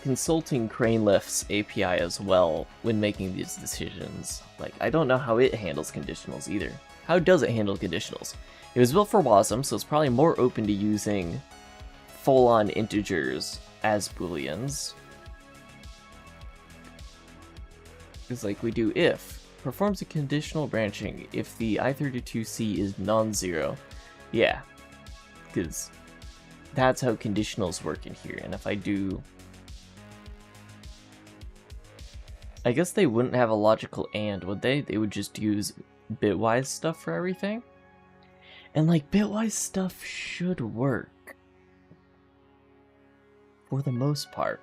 consulting CraneLift's API as well when making these decisions. Like, I don't know how it handles conditionals either. How does it handle conditionals? It was built for WASM, so it's probably more open to using full-on integers as booleans. It's like we do if performs a conditional branching if the i32c is non-zero. Yeah, because that's how conditionals work in here. And if I do, I guess they wouldn't have a logical and, would they? They would just use bitwise stuff for everything. And like bitwise stuff should work for the most part.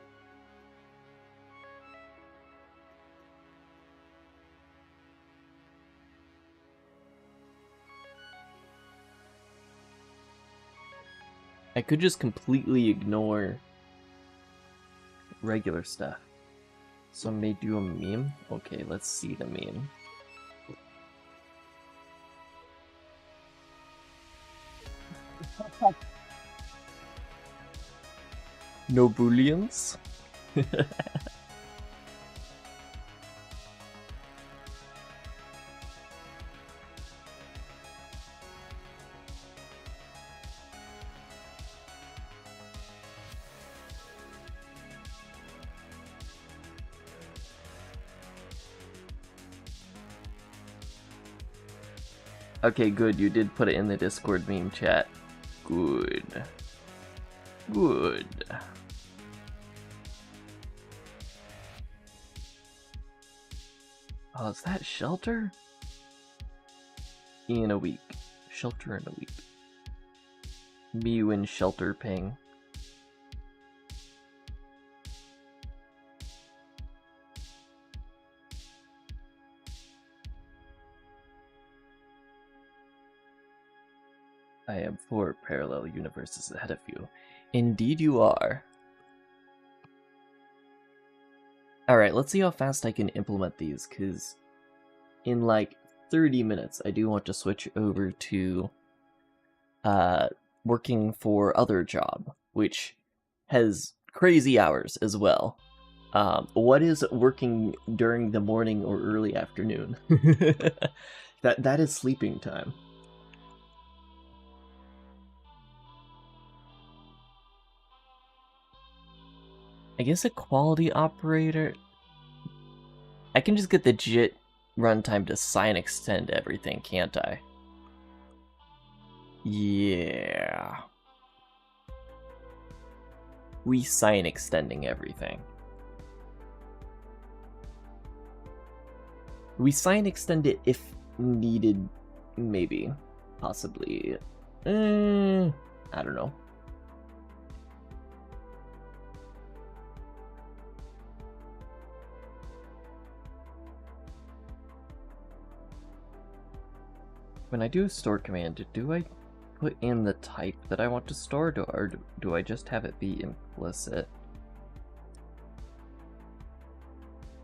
I could just completely ignore regular stuff. So I may do a meme. Okay, let's see the meme. No booleans? Okay, good. You did put it in the Discord meme chat. Good. Good. Oh, is that shelter? In a week. Shelter in a week. Me when shelter ping. I am 4 parallel universes ahead of you. Indeed you are. Alright, let's see how fast I can implement these, because in like 30 minutes I do want to switch over to working for other job, which has crazy hours as well. What is working during the morning or early afternoon? That is sleeping time. I guess a quality operator. I can just get the JIT runtime to sign extend everything, can't I? Yeah. We sign extending everything. We sign extend it if needed, maybe. Possibly. I don't know. When I do a store command, do I put in the type that I want to store, or do I just have it be implicit?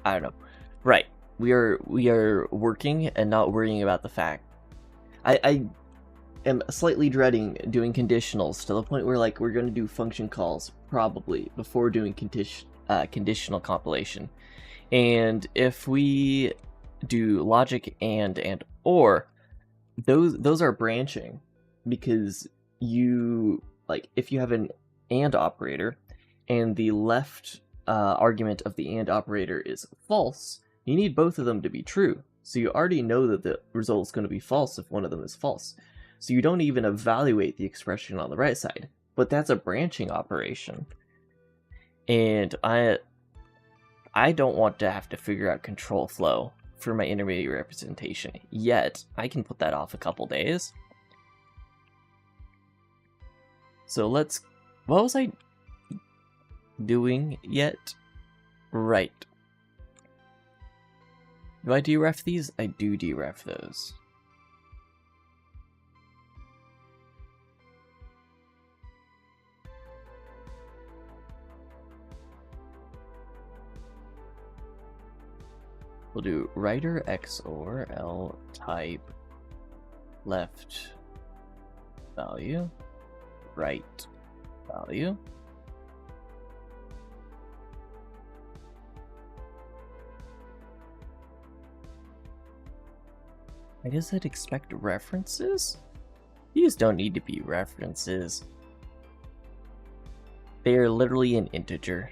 I don't know. Right. We are working and not worrying about the fact. I am slightly dreading doing conditionals to the point where like we're going to do function calls probably before doing conditional compilation. And if we do logic and or, those are branching, because you, like, if you have an AND operator and the left argument of the AND operator is false, you need both of them to be true. So you already know that the result is going to be false if one of them is false. So you don't even evaluate the expression on the right side. But that's a branching operation. And I don't want to have to figure out control flow for my intermediate representation yet. I can put that off a couple days. So let's, what was I doing yet. Right. Do I deref these? I do deref those. We'll do writer XOR L type left value, right value. I guess I'd expect references? These don't need to be references. They are literally an integer.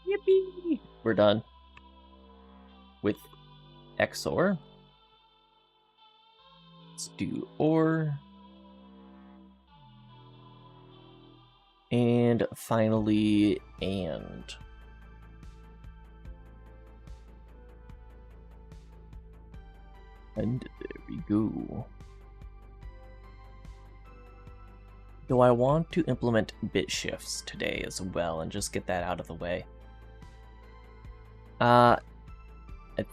Yippee! We're done with XOR. Let's do OR. And finally, AND. And there we go. Do I want to implement bit shifts today as well and just get that out of the way? I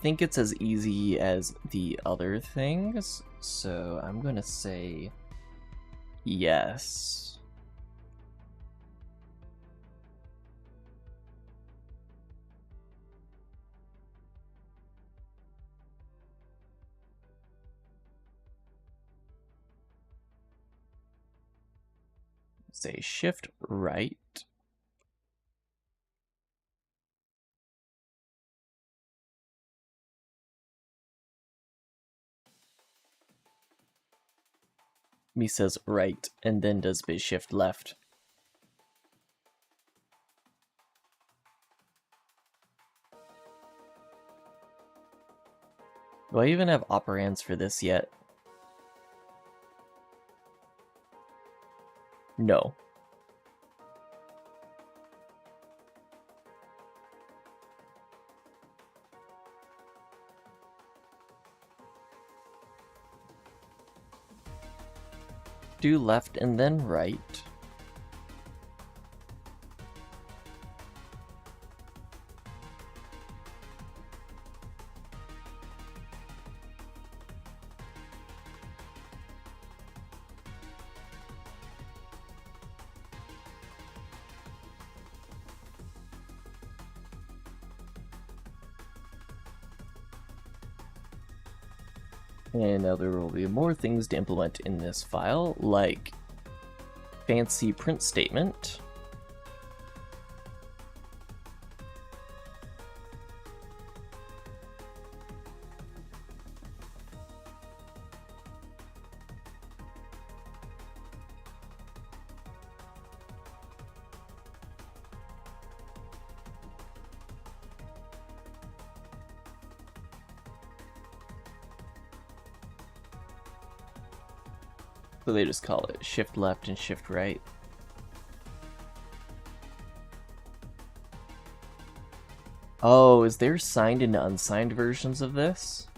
think it's as easy as the other things, so I'm gonna say yes. Say shift right. Me says right, and then does bit shift left. Do I even have operands for this yet? No. Do left and then right. And now there will be more things to implement in this file, like fancy print statement. So they just call it shift left and shift right. Oh, is there signed and unsigned versions of this?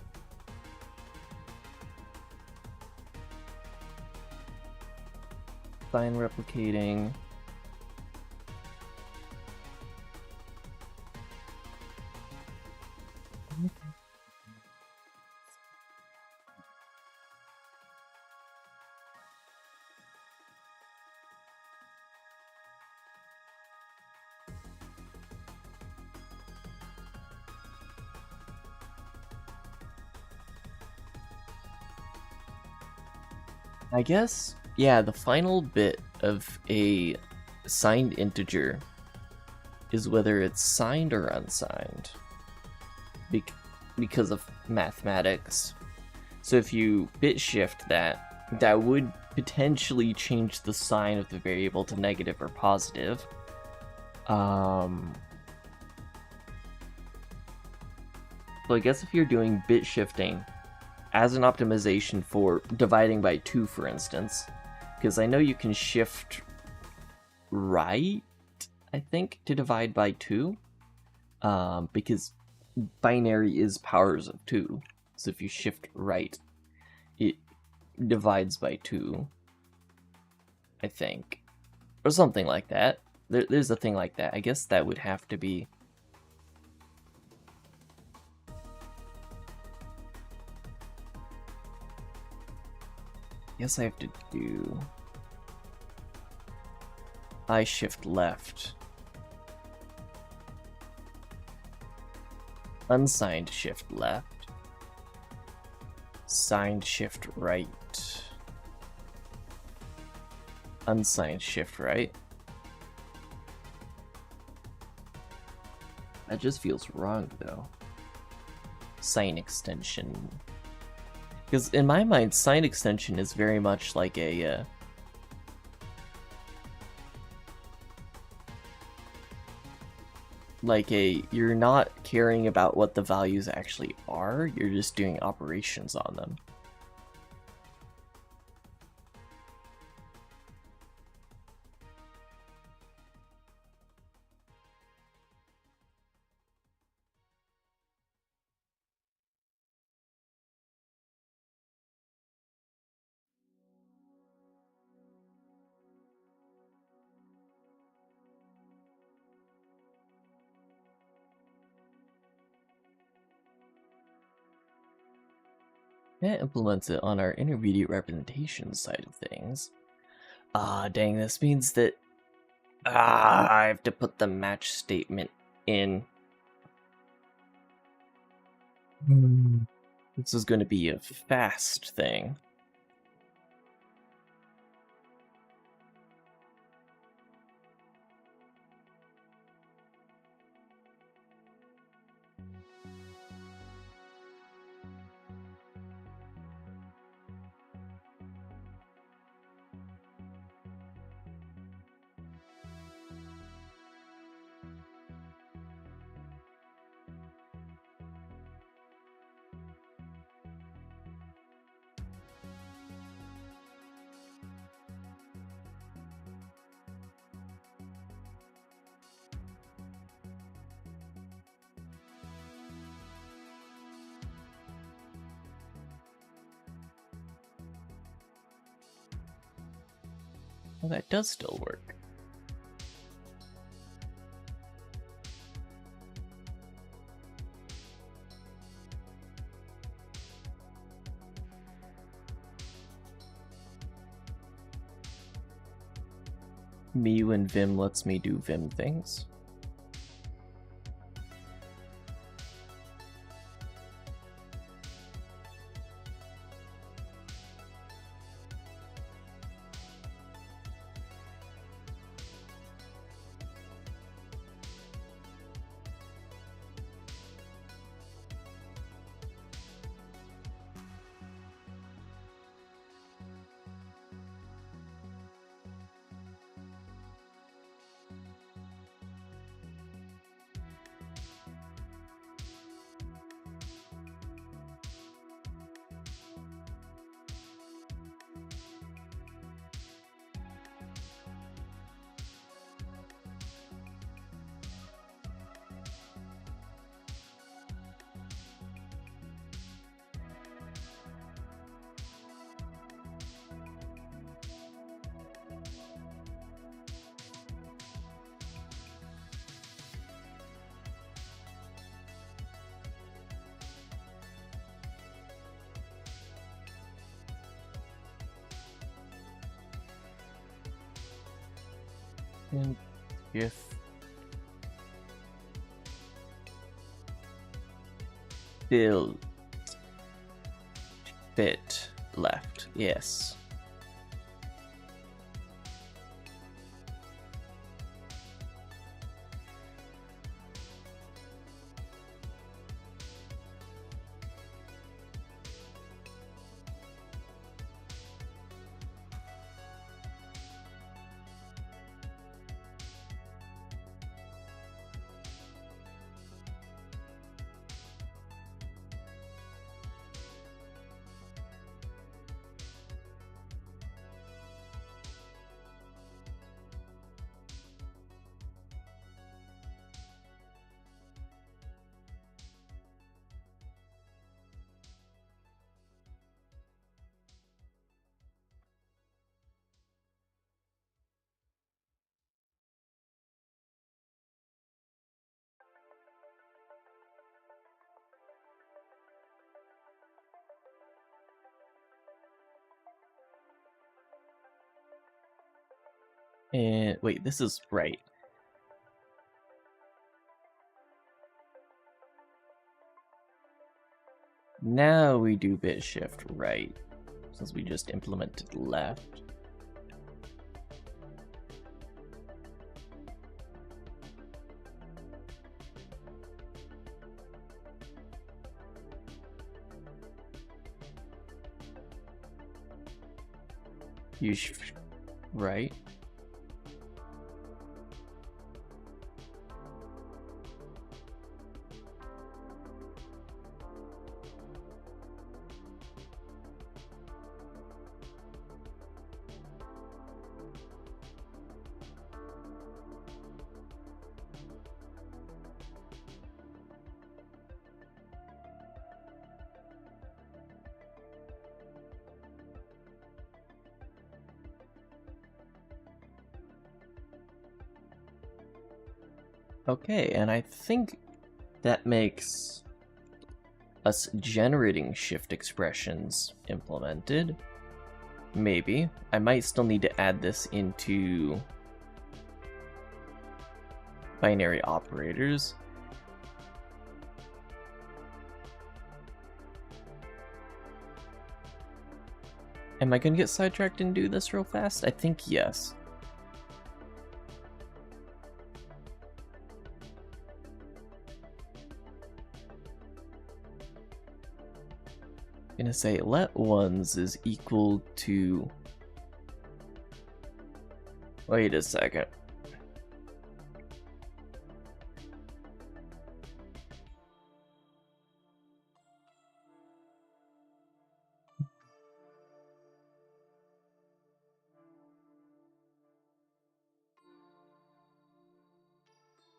Sign replicating. I guess, yeah, the final bit of a signed integer is whether it's signed or unsigned because of mathematics. So if you bit shift that, that would potentially change the sign of the variable to negative or positive. So I guess if you're doing bit shifting as an optimization for dividing by 2, for instance, because I know you can shift right, I think, to divide by 2, because binary is powers of 2. So if you shift right, it divides by 2, I think, or something like that. There's a thing like that. I guess that would have to be... Guess I have to do I shift left, unsigned shift left, signed shift right, unsigned shift right. That just feels wrong though. Sign extension. Because in my mind, sign extension is very much like a you're not caring about what the values actually are, you're just doing operations on them. That implements it on our intermediate representation side of things. Ah, dang, this means that I have to put the match statement in. This is going to be a fast thing. Well, that does still work. Me when Vim lets me do Vim things. And if build fit left, yes. And wait, this is right. Now we do bit shift right, since we just implemented left. Right. Okay, and I think that makes us generating shift expressions implemented. Maybe. I might still need to add this into binary operators. Am I gonna get sidetracked and do this real fast? I think yes. I'm gonna say let ones is equal to... Wait a second.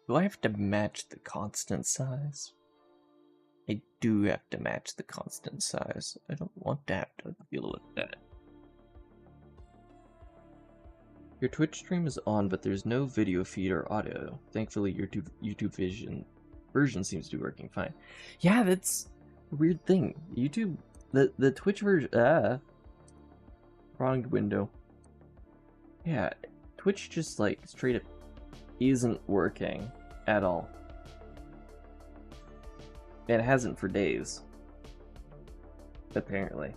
Do I have to match the constant size? I do have to match the constant size. I don't want to have to deal with that. Your Twitch stream is on, but there's no video feed or audio. Thankfully, your YouTube version seems to be working fine. Yeah, that's a weird thing. YouTube, the Twitch version, wrong window. Yeah, Twitch just like straight up isn't working at all. It hasn't for days, apparently.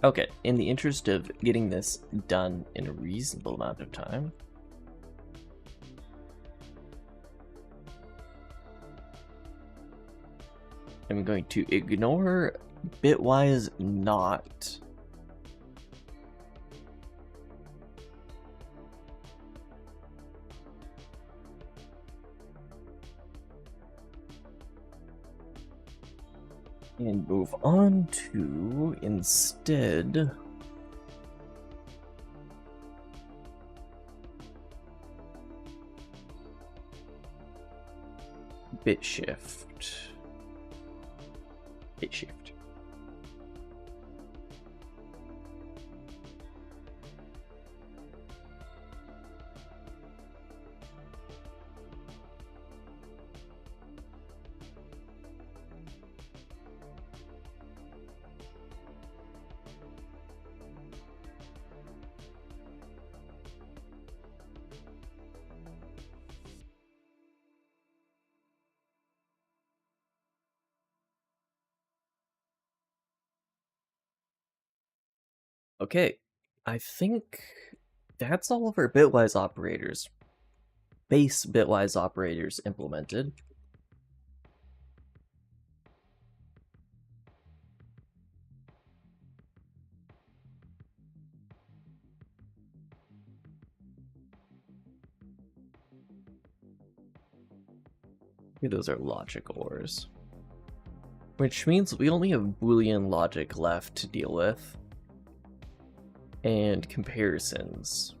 Okay, in the interest of getting this done in a reasonable amount of time, I'm going to ignore bitwise not. And move on to, instead, bit shift. Bit shift. Okay, I think that's all of our bitwise operators, base bitwise operators implemented. Okay, those are logic ors, which means we only have Boolean logic left to deal with. And comparisons.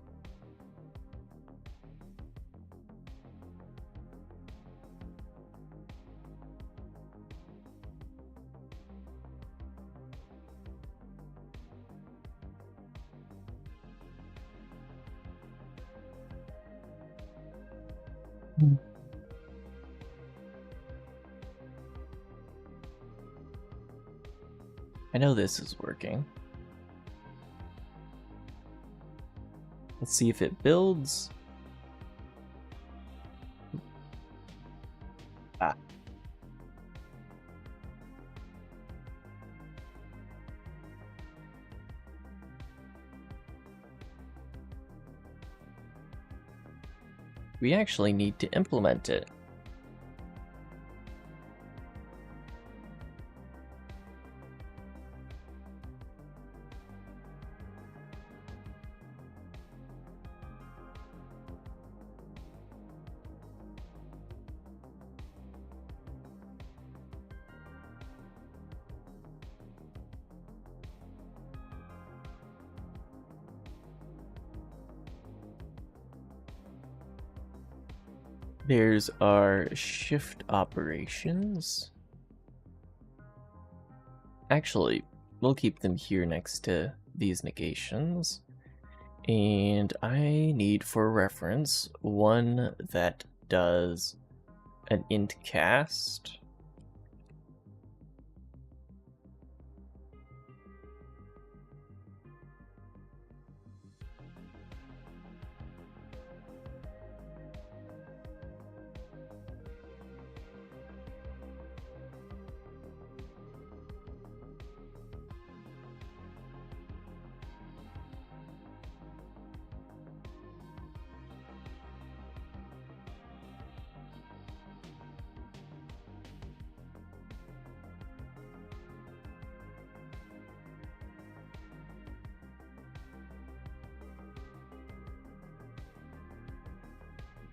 I know this is working. Let's see if it builds. Ah. We actually need to implement it. There's our shift operations. Actually, we'll keep them here next to these negations. And I need, for reference, one that does an int cast.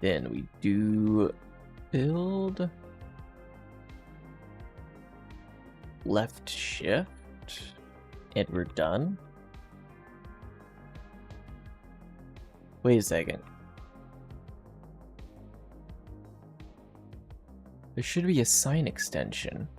Then we do build left shift, and we're done. Wait a second. There should be a sign extension.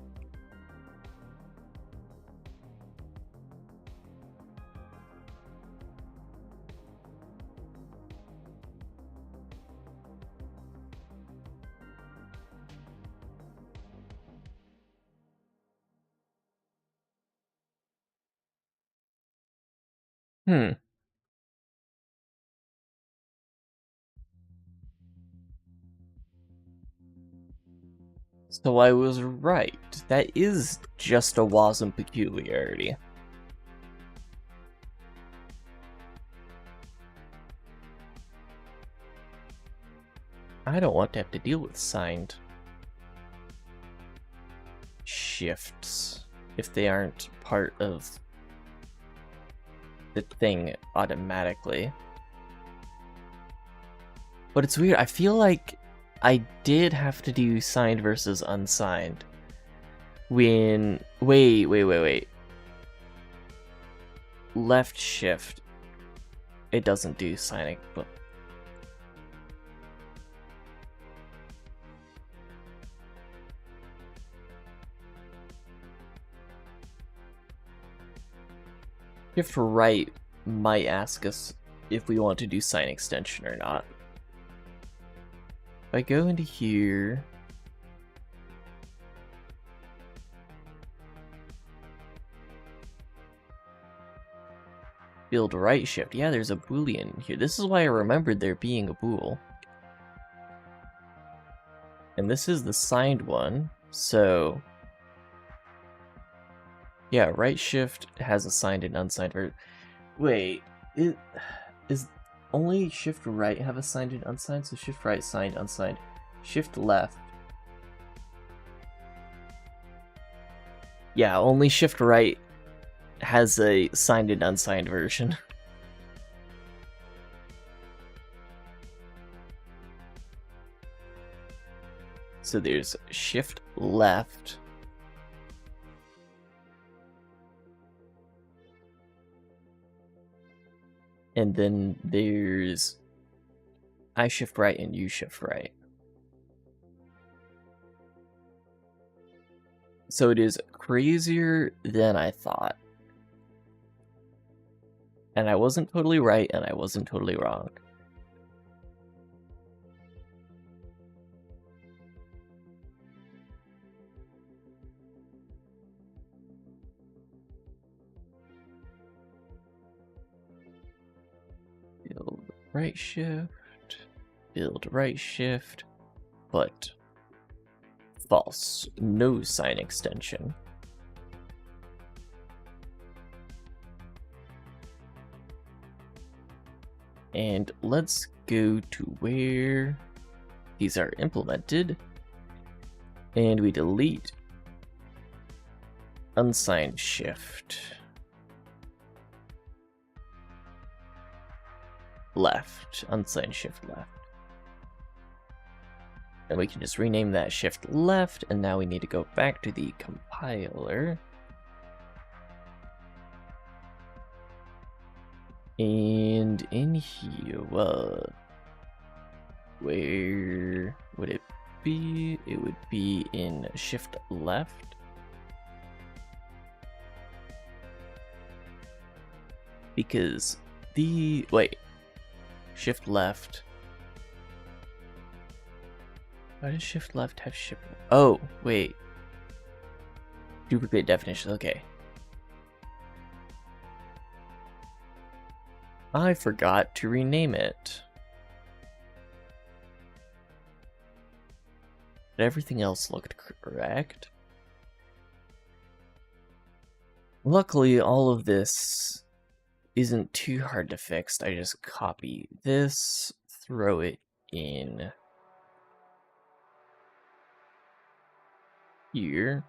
So I was right. That is just a WASM peculiarity. I don't want to have to deal with signed shifts if they aren't part of the thing automatically. But it's weird, I feel like I did have to do signed versus unsigned when... Wait. Left shift. It doesn't do signing, but... Shift right might ask us if we want to do sign extension or not. If I go into here, build right shift. Yeah, there's a boolean here. This is why I remembered there being a bool. And this is the signed one, so yeah, right shift has a signed and unsigned version. Wait, is only shift right have a signed and unsigned? So shift right, signed, unsigned. Shift left. Yeah, only shift right has a signed and unsigned version. So there's shift left. And then there's I shift right and you shift right. So it is crazier than I thought. And I wasn't totally right and I wasn't totally wrong. Build right shift, build right shift, but false, no sign extension. And let's go to where these are implemented, and we delete unsigned shift left, unsigned shift left. And we can just rename that shift left, and now we need to go back to the compiler. And in here, well, where would it be? It would be in shift left. Because shift left. Why does shift left have shift? Oh, wait. Duplicate definition, okay. I forgot to rename it. But everything else looked correct. Luckily, all of this isn't too hard to fix. I just copy this, throw it in here.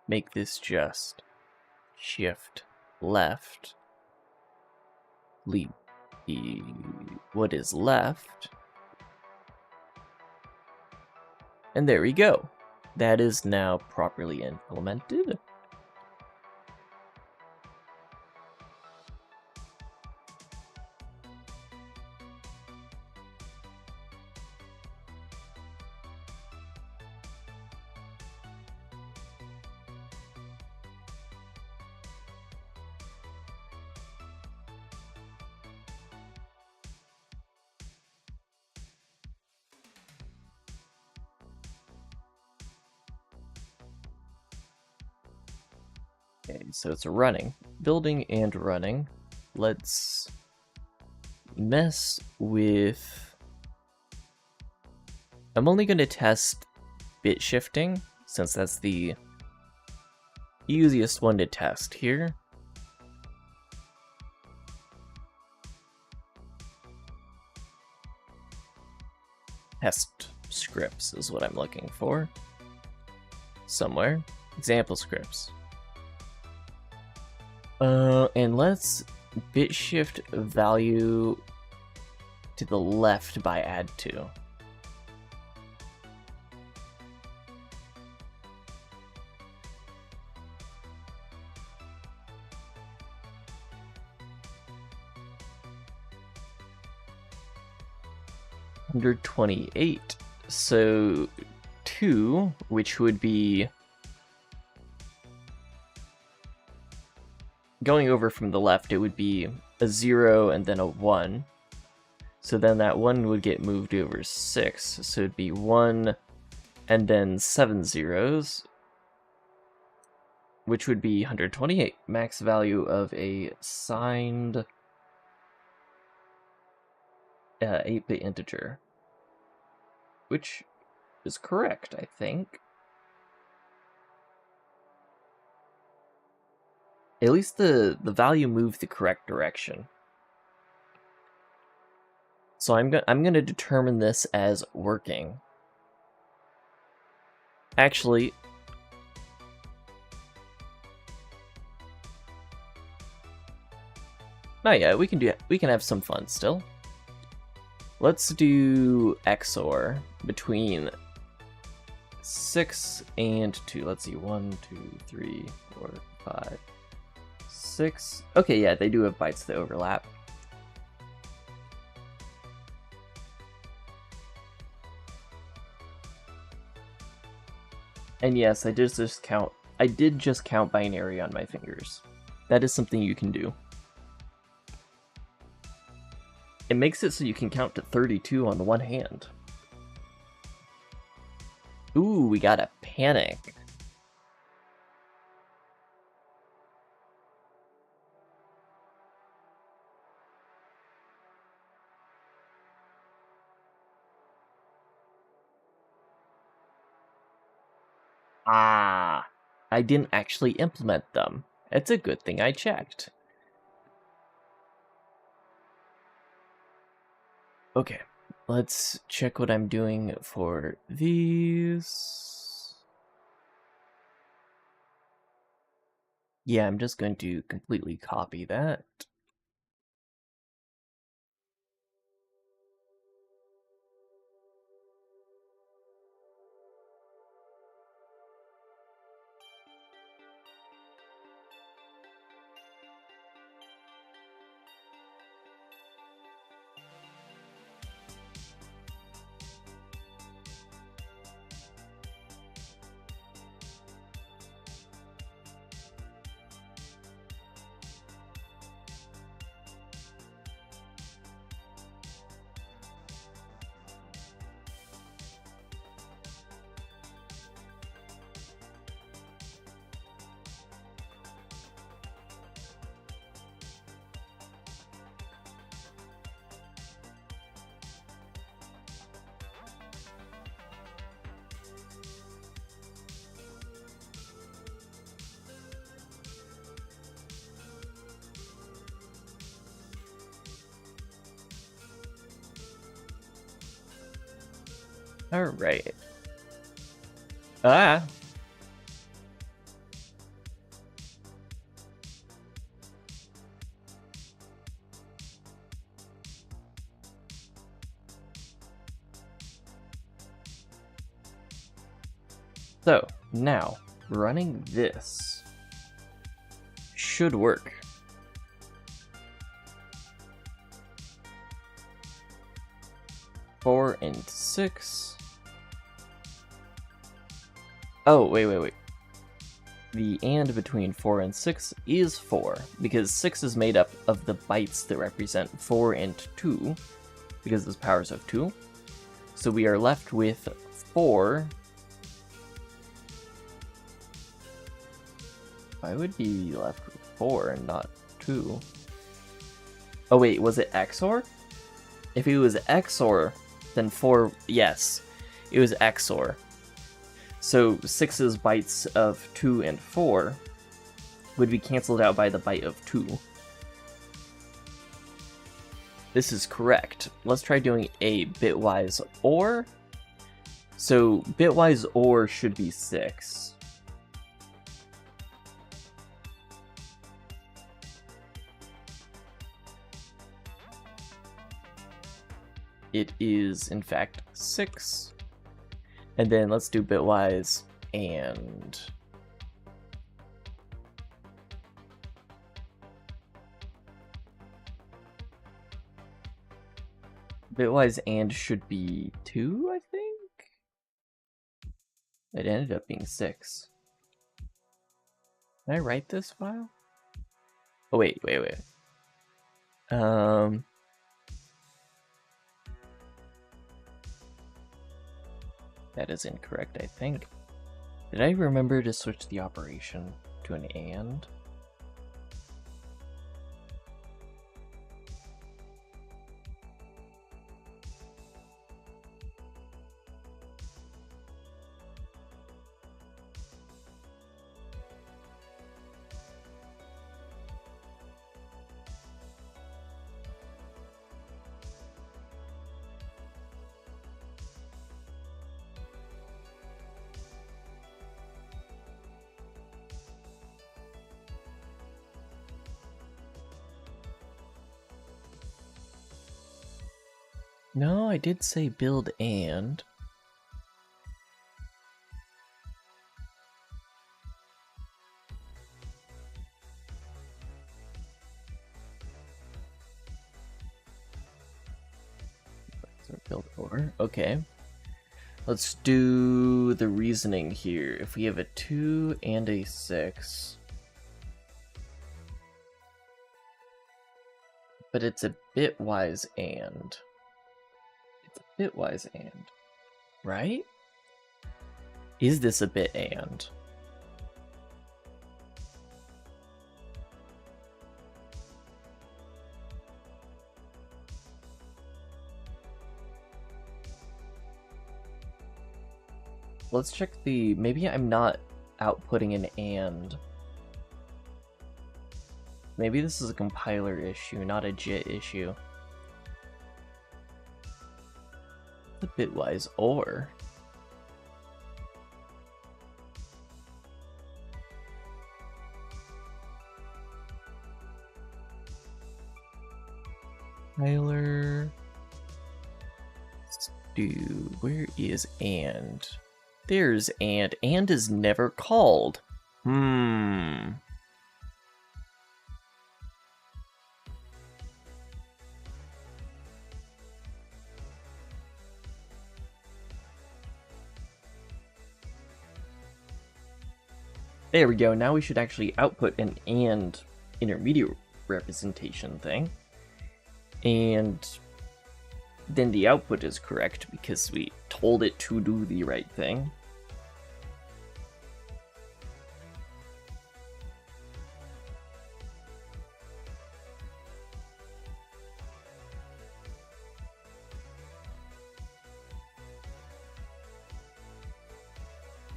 Make this just shift left. Leave what is left. And there we go. That is now properly implemented. Okay, so it's running, building and running. Let's mess with... I'm only going to test bit shifting, since that's the easiest one to test here. Test scripts is what I'm looking for. Somewhere. Example scripts. And let's bit shift value to the left by add 2. $128. So 2, which would be going over from the left, it would be a 0 and then a 1. So then that 1 would get moved over 6. So it'd be 1 and then 7 zeros, which would be 128. Max value of a signed 8-bit integer. Which is correct, I think. At least the value moved the correct direction. So I'm gonna determine this as working. Actually, not yet. We can have some fun still. Let's do XOR between 6 and 2. Let's see, 1, 2, 3, 4, 5, 6. Okay, yeah, they do have bytes that overlap. And yes, I did just count binary on my fingers. That is something you can do. It makes it so you can count to 32 on one hand. Ooh, we got a panic. Ah, I didn't actually implement them. It's a good thing I checked. Okay, let's check what I'm doing for these. Yeah, I'm just going to completely copy that. All right. Ah. So, now, running this should work. Four and 6. Oh, wait. The and between 4 and 6 is 4, because 6 is made up of the bytes that represent 4 and 2, because it's powers of 2. So we are left with 4. Why would be left with 4 and not 2? Oh wait, was it XOR? If it was XOR, then 4, yes, it was XOR. So 6's bytes of 2 and 4 would be cancelled out by the byte of 2. This is correct. Let's try doing a bitwise OR. So bitwise OR should be 6. It is, in fact, 6. And then let's do bitwise and... Bitwise and should be 2, I think? It ended up being 6. Can I write this file? Oh, wait. That is incorrect, I think. Did I remember to switch the operation to an AND? No, I did say build and. So build or. Okay. Let's do the reasoning here. If we have a 2 and a 6. But it's a bitwise and. It's a bitwise and. Right? Is this a bit and? let's check the... Maybe I'm not outputting an and. Maybe this is a compiler issue, not a JIT issue. The bitwise or. Compiler. Dude, where is and? There's and. And is never called. There we go, now we should actually output an and intermediate representation thing. And then the output is correct because we told it to do the right thing.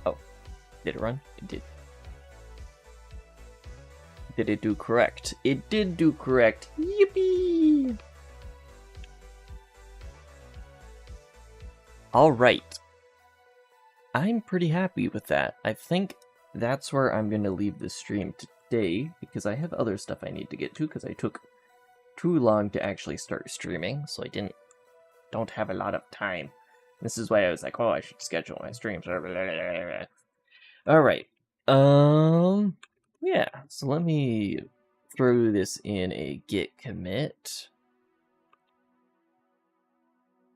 Oh, did it run? It did. Did it do correct? It did do correct. Yippee! Alright. I'm pretty happy with that. I think that's where I'm going to leave the stream today, because I have other stuff I need to get to, because I took too long to actually start streaming, so I don't have a lot of time. This is why I was like, oh, I should schedule my streams. Alright. Yeah, so let me throw this in a git commit.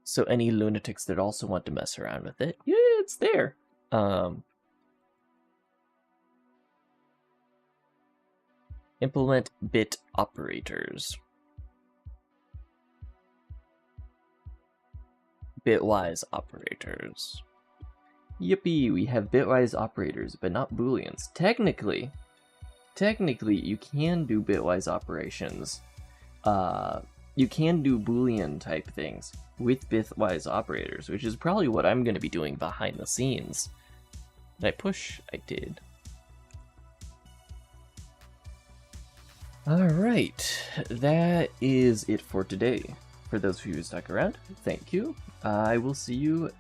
So any lunatics that also want to mess around with it, yeah, it's there. Implement bit operators. Bitwise operators. Yippee, we have bitwise operators, but not booleans. Technically, you can do bitwise operations. You can do boolean type things with bitwise operators, which is probably what I'm going to be doing behind the scenes. Did I push? I did. Alright, that is it for today. For those of you who stuck around, thank you. I will see you